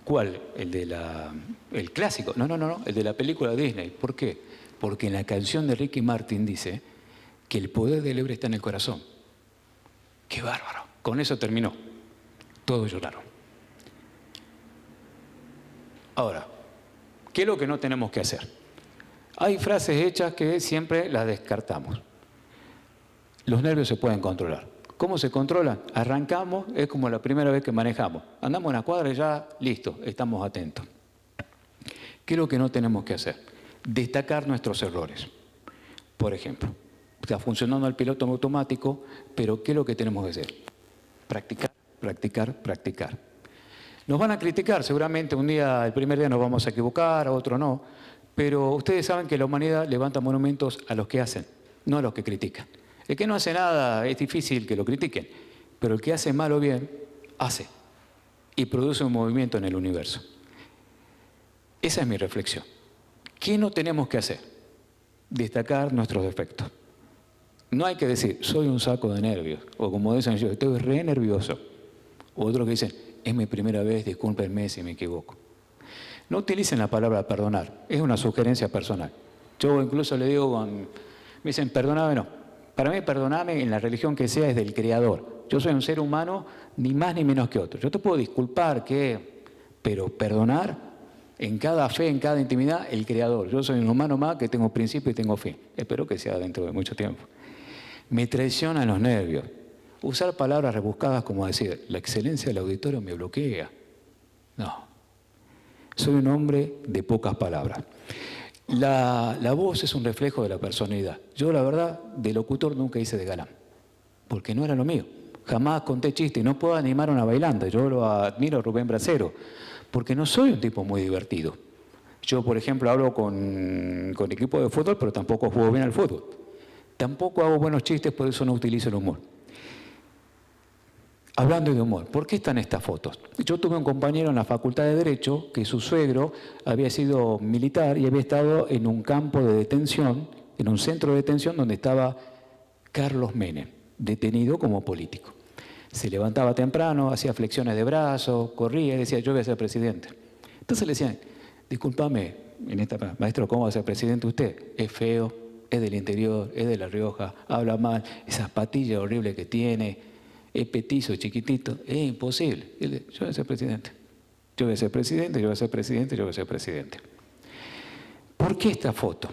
¿Cuál? El clásico. No, el de la película de Disney. ¿Por qué? Porque en la canción de Ricky Martin dice que el poder del héroe está en el corazón. ¡Qué bárbaro! Con eso terminó. Todos lloraron. Ahora, ¿qué es lo que no tenemos que hacer? Hay frases hechas que siempre las descartamos. Los nervios se pueden controlar. ¿Cómo se controlan? Arrancamos, es como la primera vez que manejamos. Andamos en la cuadra y ya, listo, estamos atentos. ¿Qué es lo que no tenemos que hacer? Destacar nuestros errores. Por ejemplo, está funcionando el piloto automático, pero ¿qué es lo que tenemos que hacer? Practicar, practicar, practicar. Nos van a criticar, seguramente un día, el primer día nos vamos a equivocar, otro no, pero ustedes saben que la humanidad levanta monumentos a los que hacen, no a los que critican. El que no hace nada es difícil que lo critiquen, pero el que hace mal o bien, hace y produce un movimiento en el universo. Esa es mi reflexión. ¿Qué no tenemos que hacer? Destacar nuestros defectos. No hay que decir, soy un saco de nervios, o como dicen yo, estoy re nervioso. O otros que dicen, es mi primera vez, discúlpenme si me equivoco. No utilicen la palabra perdonar, es una sugerencia personal. Yo incluso le digo, me dicen, perdóname, no. Para mí, perdonarme en la religión que sea es del Creador. Yo soy un ser humano, ni más ni menos que otro. Yo te puedo disculpar, pero perdonar, en cada fe, en cada intimidad, el Creador. Yo soy un humano más que tengo principio y tengo fin. Espero que sea dentro de mucho tiempo. Me traicionan los nervios. Usar palabras rebuscadas como decir, la excelencia del auditorio me bloquea. No. Soy un hombre de pocas palabras. La voz es un reflejo de la personalidad. Yo, la verdad, de locutor nunca hice de galán, porque no era lo mío. Jamás conté chistes y no puedo animar a una bailanta. Yo lo admiro a Rubén Bracero, porque no soy un tipo muy divertido. Yo, por ejemplo, hablo con equipo de fútbol, pero tampoco juego bien al fútbol. Tampoco hago buenos chistes, por eso no utilizo el humor. Hablando de humor, ¿por qué están estas fotos? Yo tuve un compañero en la Facultad de Derecho que su suegro había sido militar y había estado en un campo de detención, en un centro de detención donde estaba Carlos Menem, detenido como político. Se levantaba temprano, hacía flexiones de brazos, corría y decía, yo voy a ser presidente. Entonces le decían, discúlpame, maestro, ¿cómo va a ser presidente usted? Es feo, es del interior, es de La Rioja, habla mal, esas patillas horribles que tiene, es petizo, chiquitito, es imposible. Yo voy a ser presidente. Yo voy a ser presidente, yo voy a ser presidente, yo voy a ser presidente. ¿Por qué esta foto?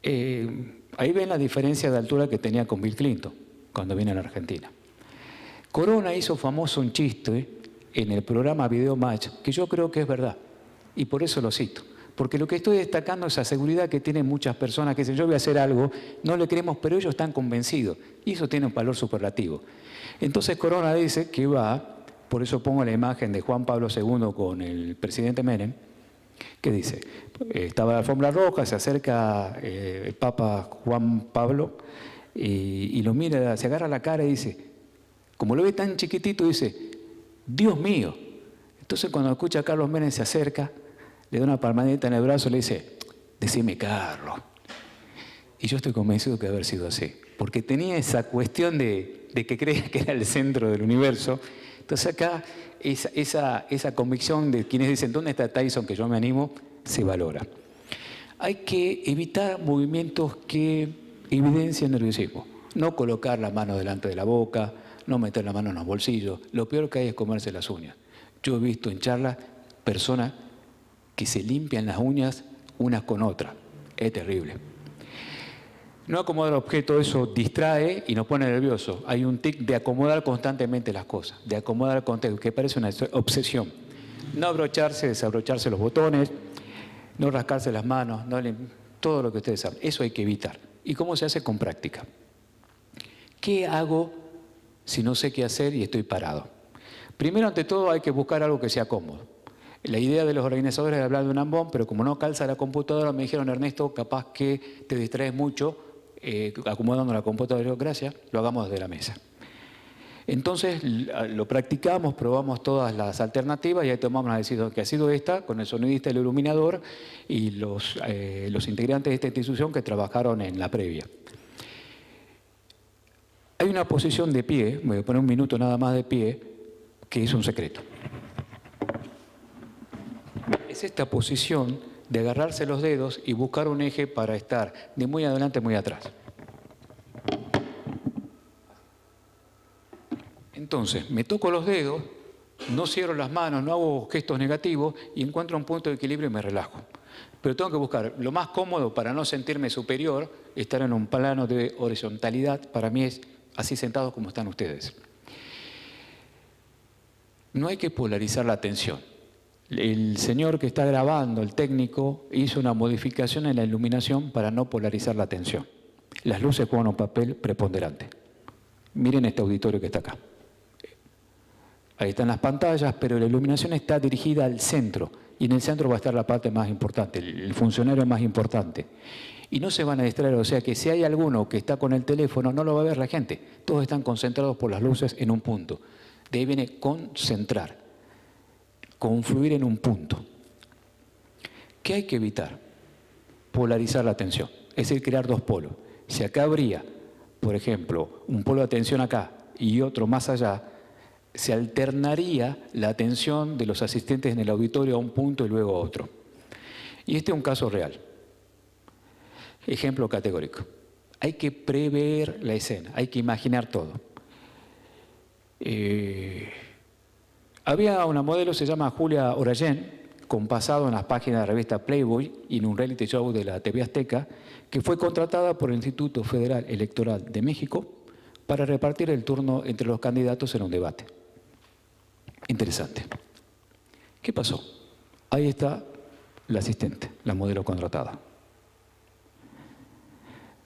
Ahí ven la diferencia de altura que tenía con Bill Clinton cuando vino a la Argentina. Corona hizo famoso un chiste en el programa Video Match, que yo creo que es verdad, y por eso lo cito. Porque lo que estoy destacando es la seguridad que tienen muchas personas que dicen, yo voy a hacer algo, no le creemos, pero ellos están convencidos, y eso tiene un valor superlativo. Entonces Corona dice que va, por eso pongo la imagen de Juan Pablo II con el presidente Menem, que dice, estaba la alfombra roja, se acerca el Papa Juan Pablo y lo mira, se agarra la cara y dice, como lo ve tan chiquitito, dice, Dios mío. Entonces cuando escucha a Carlos Menem se acerca, le da una palmadita en el brazo y le dice, decime Carlos. Y yo estoy convencido que debe haber sido así, porque tenía esa cuestión de que creía que era el centro del universo. Entonces acá esa convicción de quienes dicen, ¿dónde está Tyson? Que yo me animo, se valora. Hay que evitar movimientos que evidencian nerviosismo. No colocar la mano delante de la boca, no meter la mano en los bolsillos. Lo peor que hay es comerse las uñas. Yo he visto en charlas personas que se limpian las uñas unas con otras. Es terrible. No acomodar objeto, eso distrae y nos pone nerviosos. Hay un tic de acomodar constantemente las cosas, de acomodar contexto, que parece una obsesión. No abrocharse, desabrocharse los botones, no rascarse las manos, todo lo que ustedes saben. Eso hay que evitar. ¿Y cómo se hace? Con práctica. ¿Qué hago si no sé qué hacer y estoy parado? Primero, ante todo, hay que buscar algo que sea cómodo. La idea de los organizadores era hablar de un ambón, pero como no calza la computadora, me dijeron, Ernesto, capaz que te distraes mucho acomodando la computadora. Gracias, lo hagamos desde la mesa. Entonces lo practicamos, probamos todas las alternativas y ahí tomamos la decisión que ha sido esta, con el sonidista y el iluminador y los integrantes de esta institución que trabajaron en la previa. Hay una posición de pie, voy a poner un minuto nada más de pie, que es un secreto. Es esta posición de agarrarse los dedos y buscar un eje para estar de muy adelante a muy atrás. Entonces, me toco los dedos, no cierro las manos, no hago gestos negativos y encuentro un punto de equilibrio y me relajo. Pero tengo que buscar lo más cómodo para no sentirme superior, estar en un plano de horizontalidad, para mí es así sentados como están ustedes. No hay que polarizar la atención. El señor que está grabando, el técnico, hizo una modificación en la iluminación para no polarizar la atención. Las luces juegan un papel preponderante. Miren este auditorio que está acá. Ahí están las pantallas, pero la iluminación está dirigida al centro. Y en el centro va a estar la parte más importante, el funcionario más importante. Y no se van a distraer, o sea que si hay alguno que está con el teléfono, no lo va a ver la gente. Todos están concentrados por las luces en un punto. De ahí viene concentrar, confluir en un punto. ¿Qué hay que evitar? Polarizar la atención, es decir, crear dos polos. Si acá habría, por ejemplo, un polo de atención acá y otro más allá, se alternaría la atención de los asistentes en el auditorio a un punto y luego a otro. Y este es un caso real. Ejemplo categórico. Hay que prever la escena, hay que imaginar todo. Había una modelo, se llama Julia Orellén, con pasado en las páginas de la revista Playboy y en un reality show de la TV Azteca, que fue contratada por el Instituto Federal Electoral de México para repartir el turno entre los candidatos en un debate. Interesante. ¿Qué pasó? Ahí está la asistente, la modelo contratada.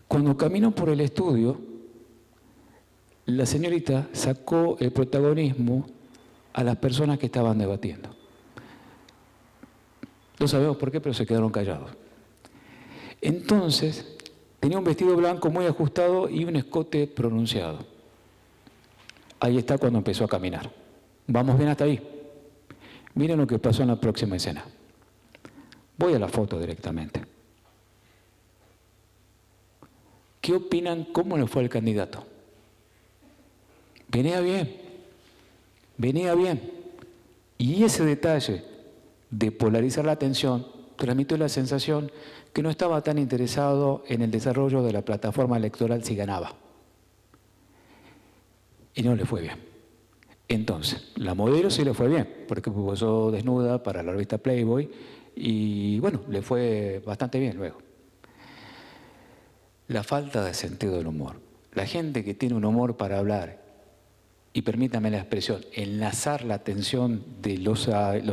Cuando caminó por el estudio, la señorita sacó el protagonismo a las personas que estaban debatiendo. No sabemos por qué, pero se quedaron callados. Entonces, tenía un vestido blanco muy ajustado y un escote pronunciado. Ahí está cuando empezó a caminar. Vamos bien hasta ahí. Miren lo que pasó en la próxima escena. Voy a la foto directamente. ¿Qué opinan? ¿Cómo le fue al candidato? Venía bien. Venía bien. Y ese detalle de polarizar la atención transmitió la sensación que no estaba tan interesado en el desarrollo de la plataforma electoral si ganaba. Y no le fue bien. Entonces, la modelo sí le fue bien, porque posó desnuda para la revista Playboy y bueno, le fue bastante bien luego. La falta de sentido del humor. La gente que tiene un humor para hablar, y permítame la expresión, enlazar la atención de los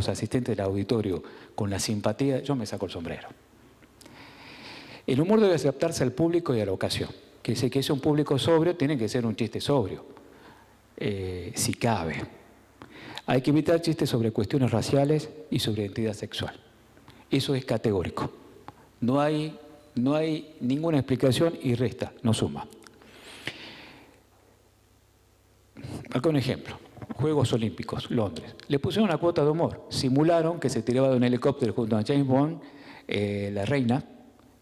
asistentes del auditorio con la simpatía, yo me saco el sombrero. El humor debe adaptarse al público y a la ocasión. Que si es un público sobrio, tiene que ser un chiste sobrio. Si cabe. Hay que evitar chistes sobre cuestiones raciales y sobre identidad sexual. Eso es categórico. No hay ninguna explicación y resta, no suma. Acá un ejemplo. Juegos Olímpicos, Londres. Le pusieron una cuota de humor. Simularon que se tiraba de un helicóptero junto a James Bond, la reina,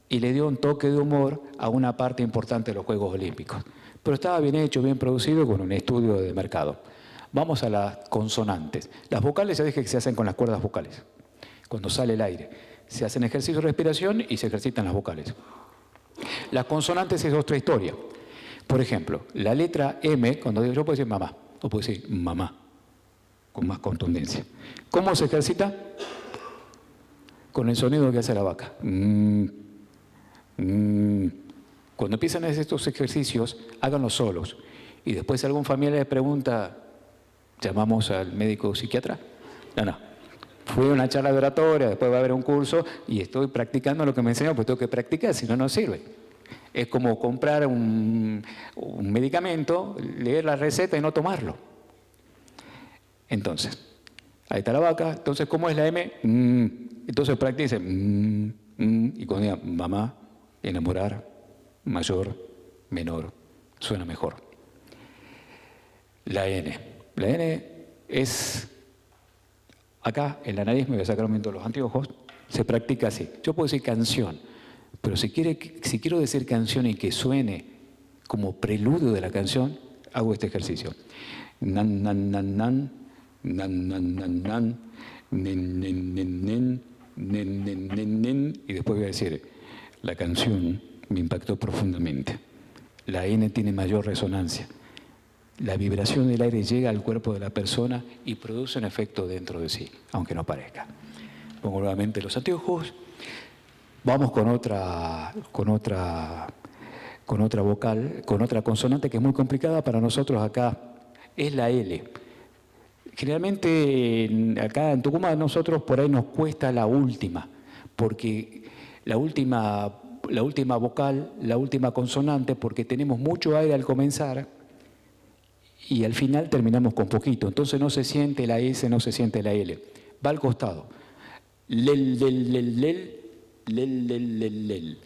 y le dio un toque de humor a una parte importante de los Juegos Olímpicos. Pero estaba bien hecho, bien producido, con un estudio de mercado. Vamos a las consonantes. Las vocales, ya dije que se hacen con las cuerdas vocales. Cuando sale el aire. Se hacen ejercicios de respiración y se ejercitan las vocales. Las consonantes es otra historia. Por ejemplo, la letra M, cuando yo puedo decir mamá, o puedo decir mamá, con más contundencia. ¿Cómo se ejercita? Con el sonido que hace la vaca. Cuando empiezan a hacer estos ejercicios, háganlos solos. Y después si algún familiar les pregunta, ¿llamamos al médico psiquiatra? No. Fui a una charla de oratoria, después va a haber un curso y estoy practicando lo que me enseñó, pues tengo que practicar, si no, no sirve. Es como comprar un medicamento, leer la receta y no tomarlo. Entonces, ahí está la vaca. Entonces, ¿cómo es la M? Entonces practica, y cuando diga mamá, enamorar, mayor, menor, suena mejor. La N. La N es, acá en la nariz, me voy a sacar un momento los anteojos, se practica así. Yo puedo decir canción, pero si quiero decir canción y que suene como preludio de la canción, hago este ejercicio. Nan, nan, nan, nan, nan, nan, nan, nan, nen, nen, nen, nen, nen, nen, nen, nen, y después voy a decir, la canción me impactó profundamente. La N tiene mayor resonancia. La vibración del aire llega al cuerpo de la persona y produce un efecto dentro de sí, aunque no parezca. Pongo nuevamente los anteojos. Vamos con otra vocal, con otra consonante que es muy complicada para nosotros acá. Es la L. Generalmente acá en Tucumán a nosotros por ahí nos cuesta la última, porque la última vocal, la última consonante, porque tenemos mucho aire al comenzar y al final terminamos con poquito. Entonces no se siente la S, no se siente la L. Va al costado. Lel, lel, lel, lel, lel, lel, lel, lel.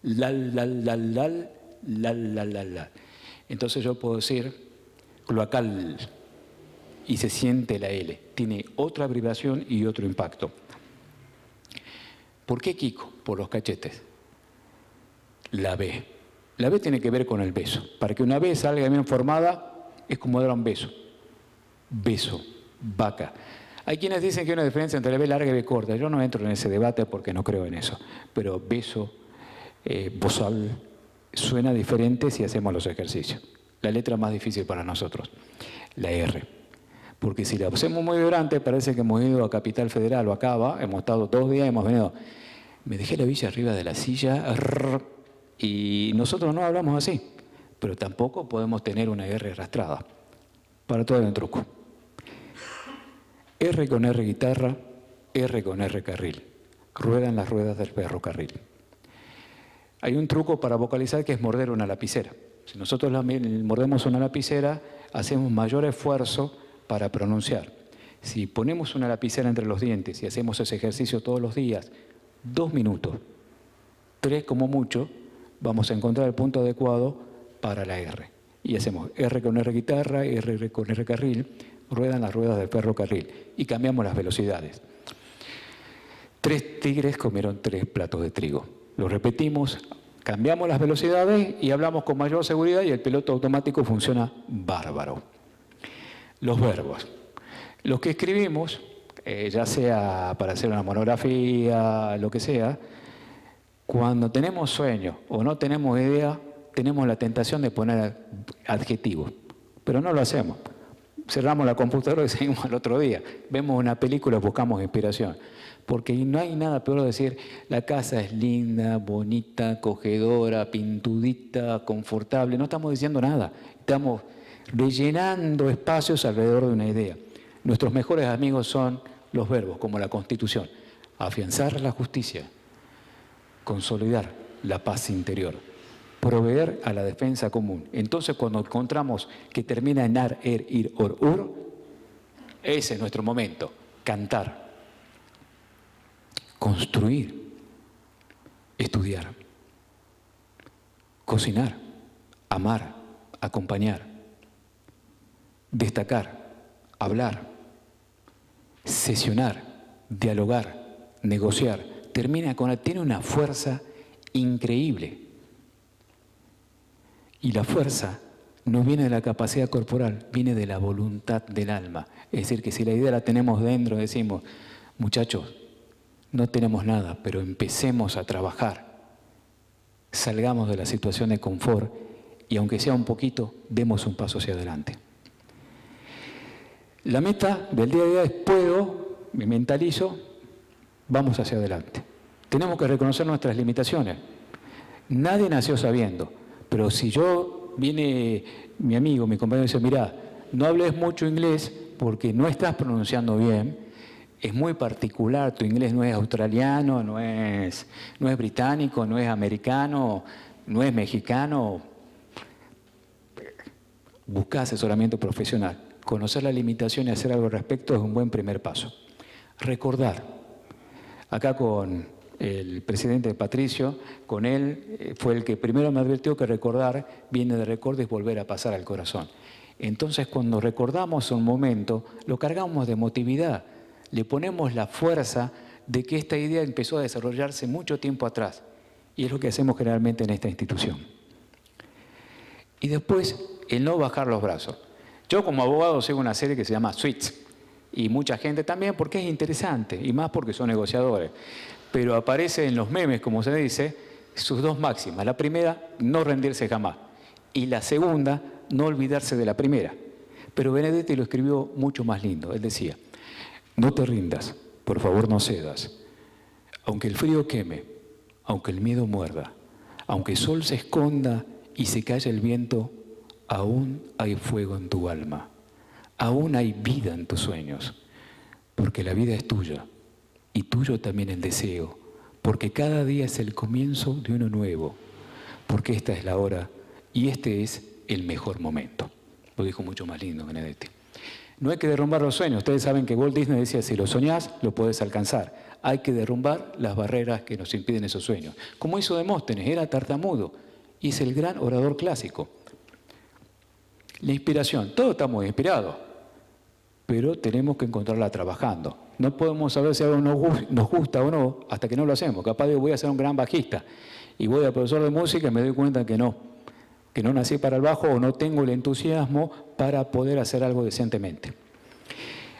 Lal, lal, lal, lal, lal, lal, lal, lal. Entonces yo puedo decir cloacal y se siente la L. Tiene otra vibración y otro impacto. ¿Por qué Kiko? Por los cachetes. La B. La B tiene que ver con el beso. Para que una B salga bien formada, es como dar un beso. Beso, vaca. Hay quienes dicen que hay una diferencia entre la B larga y B corta. Yo no entro en ese debate porque no creo en eso. Pero beso, bozal, suena diferente si hacemos los ejercicios. La letra más difícil para nosotros, la R. Porque si la hacemos muy vibrante, parece que hemos ido a Capital Federal o a Cava, hemos estado 2 días, hemos venido. Me dejé la villa arriba de la silla y nosotros no hablamos así, pero tampoco podemos tener una R arrastrada. Para todo hay un truco. R con R guitarra, R con R carril. Ruedan las ruedas del ferrocarril. Hay un truco para vocalizar que es morder una lapicera. Si nosotros mordemos una lapicera, hacemos mayor esfuerzo para pronunciar. Si ponemos una lapicera entre los dientes y hacemos ese ejercicio todos los días, 2 minutos, 3 como mucho, vamos a encontrar el punto adecuado para la R. Y hacemos R con R guitarra, R con R carril, ruedan las ruedas del ferrocarril y cambiamos las velocidades. 3 tigres comieron 3 platos de trigo. Lo repetimos, cambiamos las velocidades y hablamos con mayor seguridad y el piloto automático funciona bárbaro. Los verbos. Los que escribimos, ya sea para hacer una monografía, lo que sea, cuando tenemos sueño o no tenemos idea, tenemos la tentación de poner adjetivos, pero no lo hacemos. Cerramos la computadora y seguimos al otro día. Vemos una película y buscamos inspiración. Porque no hay nada peor de decir, la casa es linda, bonita, acogedora, pintudita, confortable. No estamos diciendo nada. Estamos rellenando espacios alrededor de una idea. Nuestros mejores amigos son los verbos, como la Constitución. Afianzar la justicia, consolidar la paz interior, proveer a la defensa común. Entonces, cuando encontramos que termina en ar, er, ir, or, ur, ese es nuestro momento. Cantar, construir, estudiar, cocinar, amar, acompañar, destacar, hablar, sesionar, dialogar, negociar. Tiene una fuerza increíble. Y la fuerza no viene de la capacidad corporal, viene de la voluntad del alma. Es decir, que si la idea la tenemos dentro, decimos, muchachos, no tenemos nada, pero empecemos a trabajar. Salgamos de la situación de confort y aunque sea un poquito, demos un paso hacia adelante. La meta del día a día es puedo, me mentalizo, vamos hacia adelante. Tenemos que reconocer nuestras limitaciones. Nadie nació sabiendo, pero si viene mi amigo, mi compañero y dice, mirá, no hables mucho inglés porque no estás pronunciando bien, es muy particular, tu inglés no es australiano, no es británico, no es americano, no es mexicano. Busca asesoramiento profesional. Conocer la limitación y hacer algo al respecto es un buen primer paso. Recordar. Acá con el presidente Patricio, con él fue el que primero me advirtió que recordar viene de recuerdo y volver a pasar al corazón. Entonces cuando recordamos un momento, lo cargamos de emotividad. Le ponemos la fuerza de que esta idea empezó a desarrollarse mucho tiempo atrás. Y es lo que hacemos generalmente en esta institución. Y después, el no bajar los brazos. Yo como abogado sigo una serie que se llama Suits, y mucha gente también porque es interesante, y más porque son negociadores. Pero aparece en los memes, como se dice, sus dos máximas. La primera, no rendirse jamás. Y la segunda, no olvidarse de la primera. Pero Benedetti lo escribió mucho más lindo. Él decía, no te rindas, por favor no cedas. Aunque el frío queme, aunque el miedo muerda, aunque el sol se esconda y se calle el viento, aún hay fuego en tu alma. Aún hay vida en tus sueños, porque la vida es tuya y tuyo también el deseo, porque cada día es el comienzo de uno nuevo, porque esta es la hora y este es el mejor momento. Lo dijo mucho más lindo Benedetti. No hay que derrumbar los sueños. Ustedes saben que Walt Disney decía, si lo soñás, lo podés alcanzar. Hay que derrumbar las barreras que nos impiden esos sueños. Como hizo Demóstenes, era tartamudo y es el gran orador clásico. La inspiración, todos estamos inspirados, pero tenemos que encontrarla trabajando. No podemos saber si algo nos gusta o no hasta que no lo hacemos. Capaz de voy a ser un gran bajista y voy al profesor de música y me doy cuenta que no nací para el bajo o no tengo el entusiasmo para poder hacer algo decentemente.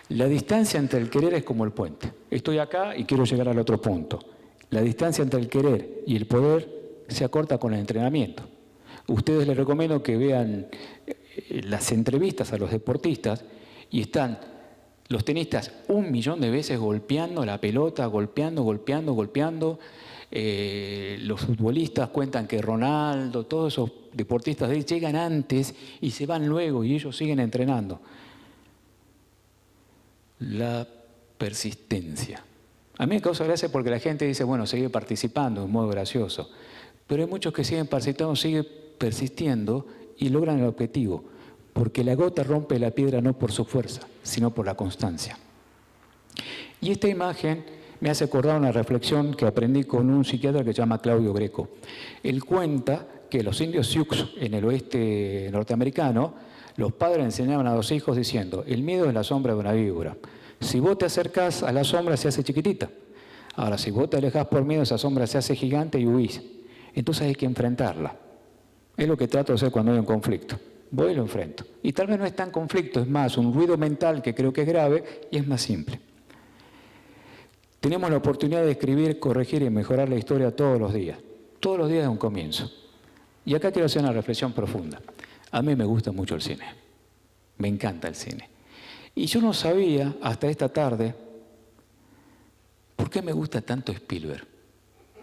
La distancia entre el querer es como el puente. Estoy acá y quiero llegar al otro punto. La distancia entre el querer y el poder se acorta con el entrenamiento. Ustedes les recomiendo que vean las entrevistas a los deportistas y están los tenistas 1.000.000 de veces golpeando la pelota, golpeando. Los futbolistas cuentan que Ronaldo, todos esos deportistas de él llegan antes y se van luego y ellos siguen entrenando. La persistencia. A mí me causa gracia porque la gente dice, bueno, sigue participando de un modo gracioso, pero hay muchos que siguen participando, siguen persistiendo y logran el objetivo, porque la gota rompe la piedra no por su fuerza, sino por la constancia. Y esta imagen me hace acordar una reflexión que aprendí con un psiquiatra que se llama Claudio Greco. Él cuenta que los indios Sioux en el oeste norteamericano, los padres enseñaban a los hijos diciendo, el miedo es la sombra de una víbora. Si vos te acercás a la sombra se hace chiquitita. Ahora, si vos te alejás por miedo, esa sombra se hace gigante y huís. Entonces hay que enfrentarla. Es lo que trato de hacer cuando hay un conflicto. Voy y lo enfrento. Y tal vez no es tan conflicto, es más un ruido mental que creo que es grave y es más simple. Tenemos la oportunidad de escribir, corregir y mejorar la historia todos los días. Todos los días es un comienzo. Y acá quiero hacer una reflexión profunda. A mí me gusta mucho el cine. Me encanta el cine. Y yo no sabía hasta esta tarde por qué me gusta tanto Spielberg.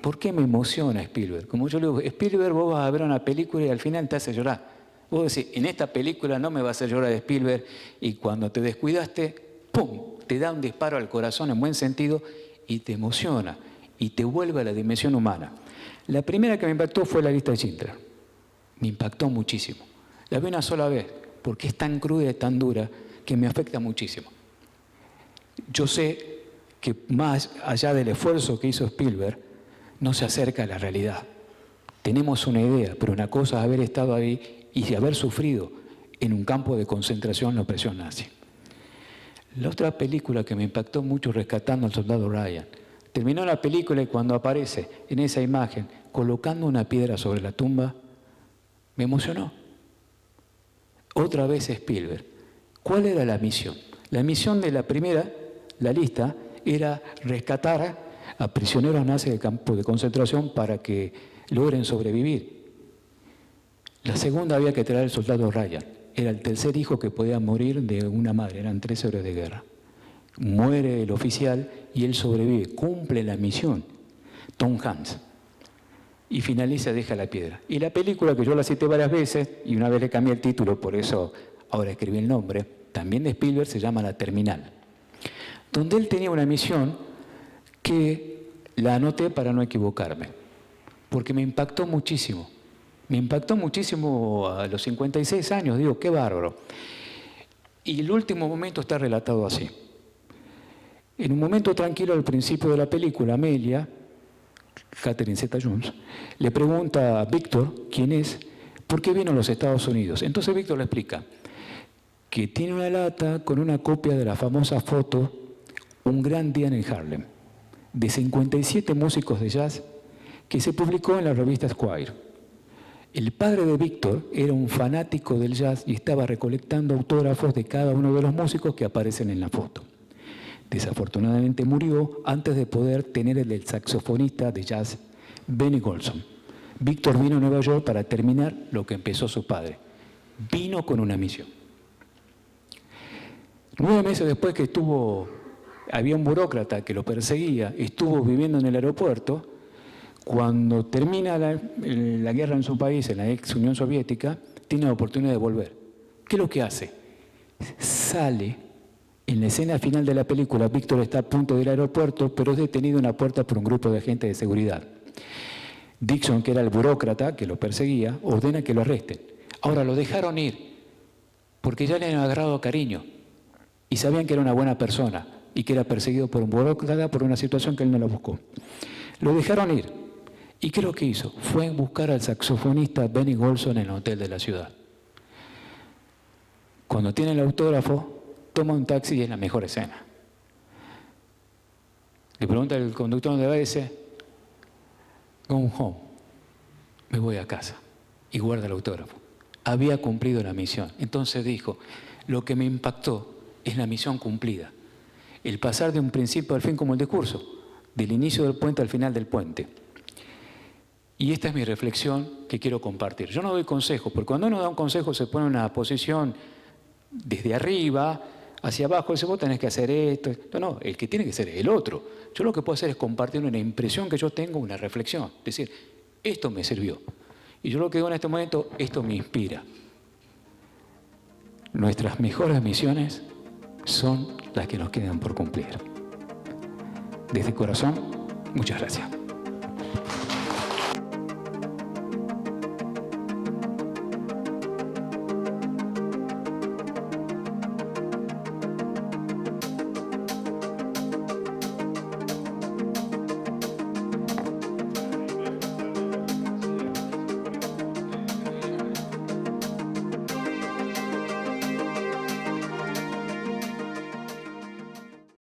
¿Por qué me emociona Spielberg? Como yo le digo, Spielberg, vos vas a ver una película y al final te hace llorar. Vos decís, en esta película no me va a hacer llorar Spielberg, y cuando te descuidaste, ¡pum!, te da un disparo al corazón en buen sentido y te emociona y te vuelve a la dimensión humana. La primera que me impactó fue La lista de Schindler. Me impactó muchísimo. La vi una sola vez porque es tan cruda y tan dura que me afecta muchísimo. Yo sé que más allá del esfuerzo que hizo Spielberg, no se acerca a la realidad. Tenemos una idea, pero una cosa es haber estado ahí y haber sufrido en un campo de concentración la opresión nazi. La otra película que me impactó mucho, Rescatando al soldado Ryan. Terminó la película y cuando aparece en esa imagen colocando una piedra sobre la tumba, me emocionó. Otra vez Spielberg. ¿Cuál era la misión? La misión de la primera, la lista, era rescatar a prisioneros nazis del campo de concentración para que logren sobrevivir. La segunda había que traer al soldado Ryan. Era el tercer hijo que podía morir de una madre, eran 3 héroes de guerra. Muere el oficial y él sobrevive, cumple la misión. Tom Hanks. Y finaliza, deja la piedra. Y la película, que yo la cité varias veces, y una vez le cambié el título, por eso ahora escribí el nombre, también de Spielberg, se llama La Terminal. Donde él tenía una misión que la anoté para no equivocarme, porque me impactó muchísimo. Me impactó muchísimo a los 56 años, digo, qué bárbaro. Y el último momento está relatado así. En un momento tranquilo al principio de la película, Amelia, Catherine Zeta-Jones, le pregunta a Víctor, quién es, por qué vino a los Estados Unidos. Entonces Víctor le explica que tiene una lata con una copia de la famosa foto Un gran día en Harlem, de 57 músicos de jazz, que se publicó en la revista Esquire. El padre de Víctor era un fanático del jazz y estaba recolectando autógrafos de cada uno de los músicos que aparecen en la foto. Desafortunadamente murió antes de poder tener el del saxofonista de jazz Benny Golson. Víctor vino a Nueva York para terminar lo que empezó su padre. Vino con una misión. 9 meses después que había un burócrata que lo perseguía, estuvo viviendo en el aeropuerto. Cuando termina la guerra en su país, en la ex Unión Soviética, tiene la oportunidad de volver. ¿Qué es lo que hace? Sale, en la escena final de la película, Víctor está a punto del aeropuerto, pero es detenido en la puerta por un grupo de agentes de seguridad. Dixon, que era el burócrata que lo perseguía, ordena que lo arresten. Ahora lo dejaron ir, porque ya le han agarrado cariño y sabían que era una buena persona y que era perseguido por un burócrata por una situación que él no la buscó. Lo dejaron ir. ¿Y qué es lo que hizo? Fue a buscar al saxofonista Benny Golson en el hotel de la ciudad. Cuando tiene el autógrafo, toma un taxi y es la mejor escena. Le pregunta al conductor dónde va y dice, "Go home", me voy a casa. Y guarda el autógrafo. Había cumplido la misión. Entonces dijo, lo que me impactó es la misión cumplida. El pasar de un principio al fin como el discurso, del inicio del puente al final del puente. Y esta es mi reflexión que quiero compartir. Yo no doy consejos, porque cuando uno da un consejo se pone en una posición desde arriba hacia abajo, dice, vos tenés que hacer esto. No, el que tiene que ser es el otro. Yo lo que puedo hacer es compartir una impresión que yo tengo, una reflexión. Es decir, esto me sirvió. Y yo lo que digo en este momento, esto me inspira. Nuestras mejores misiones son las que nos quedan por cumplir. Desde el corazón, muchas gracias.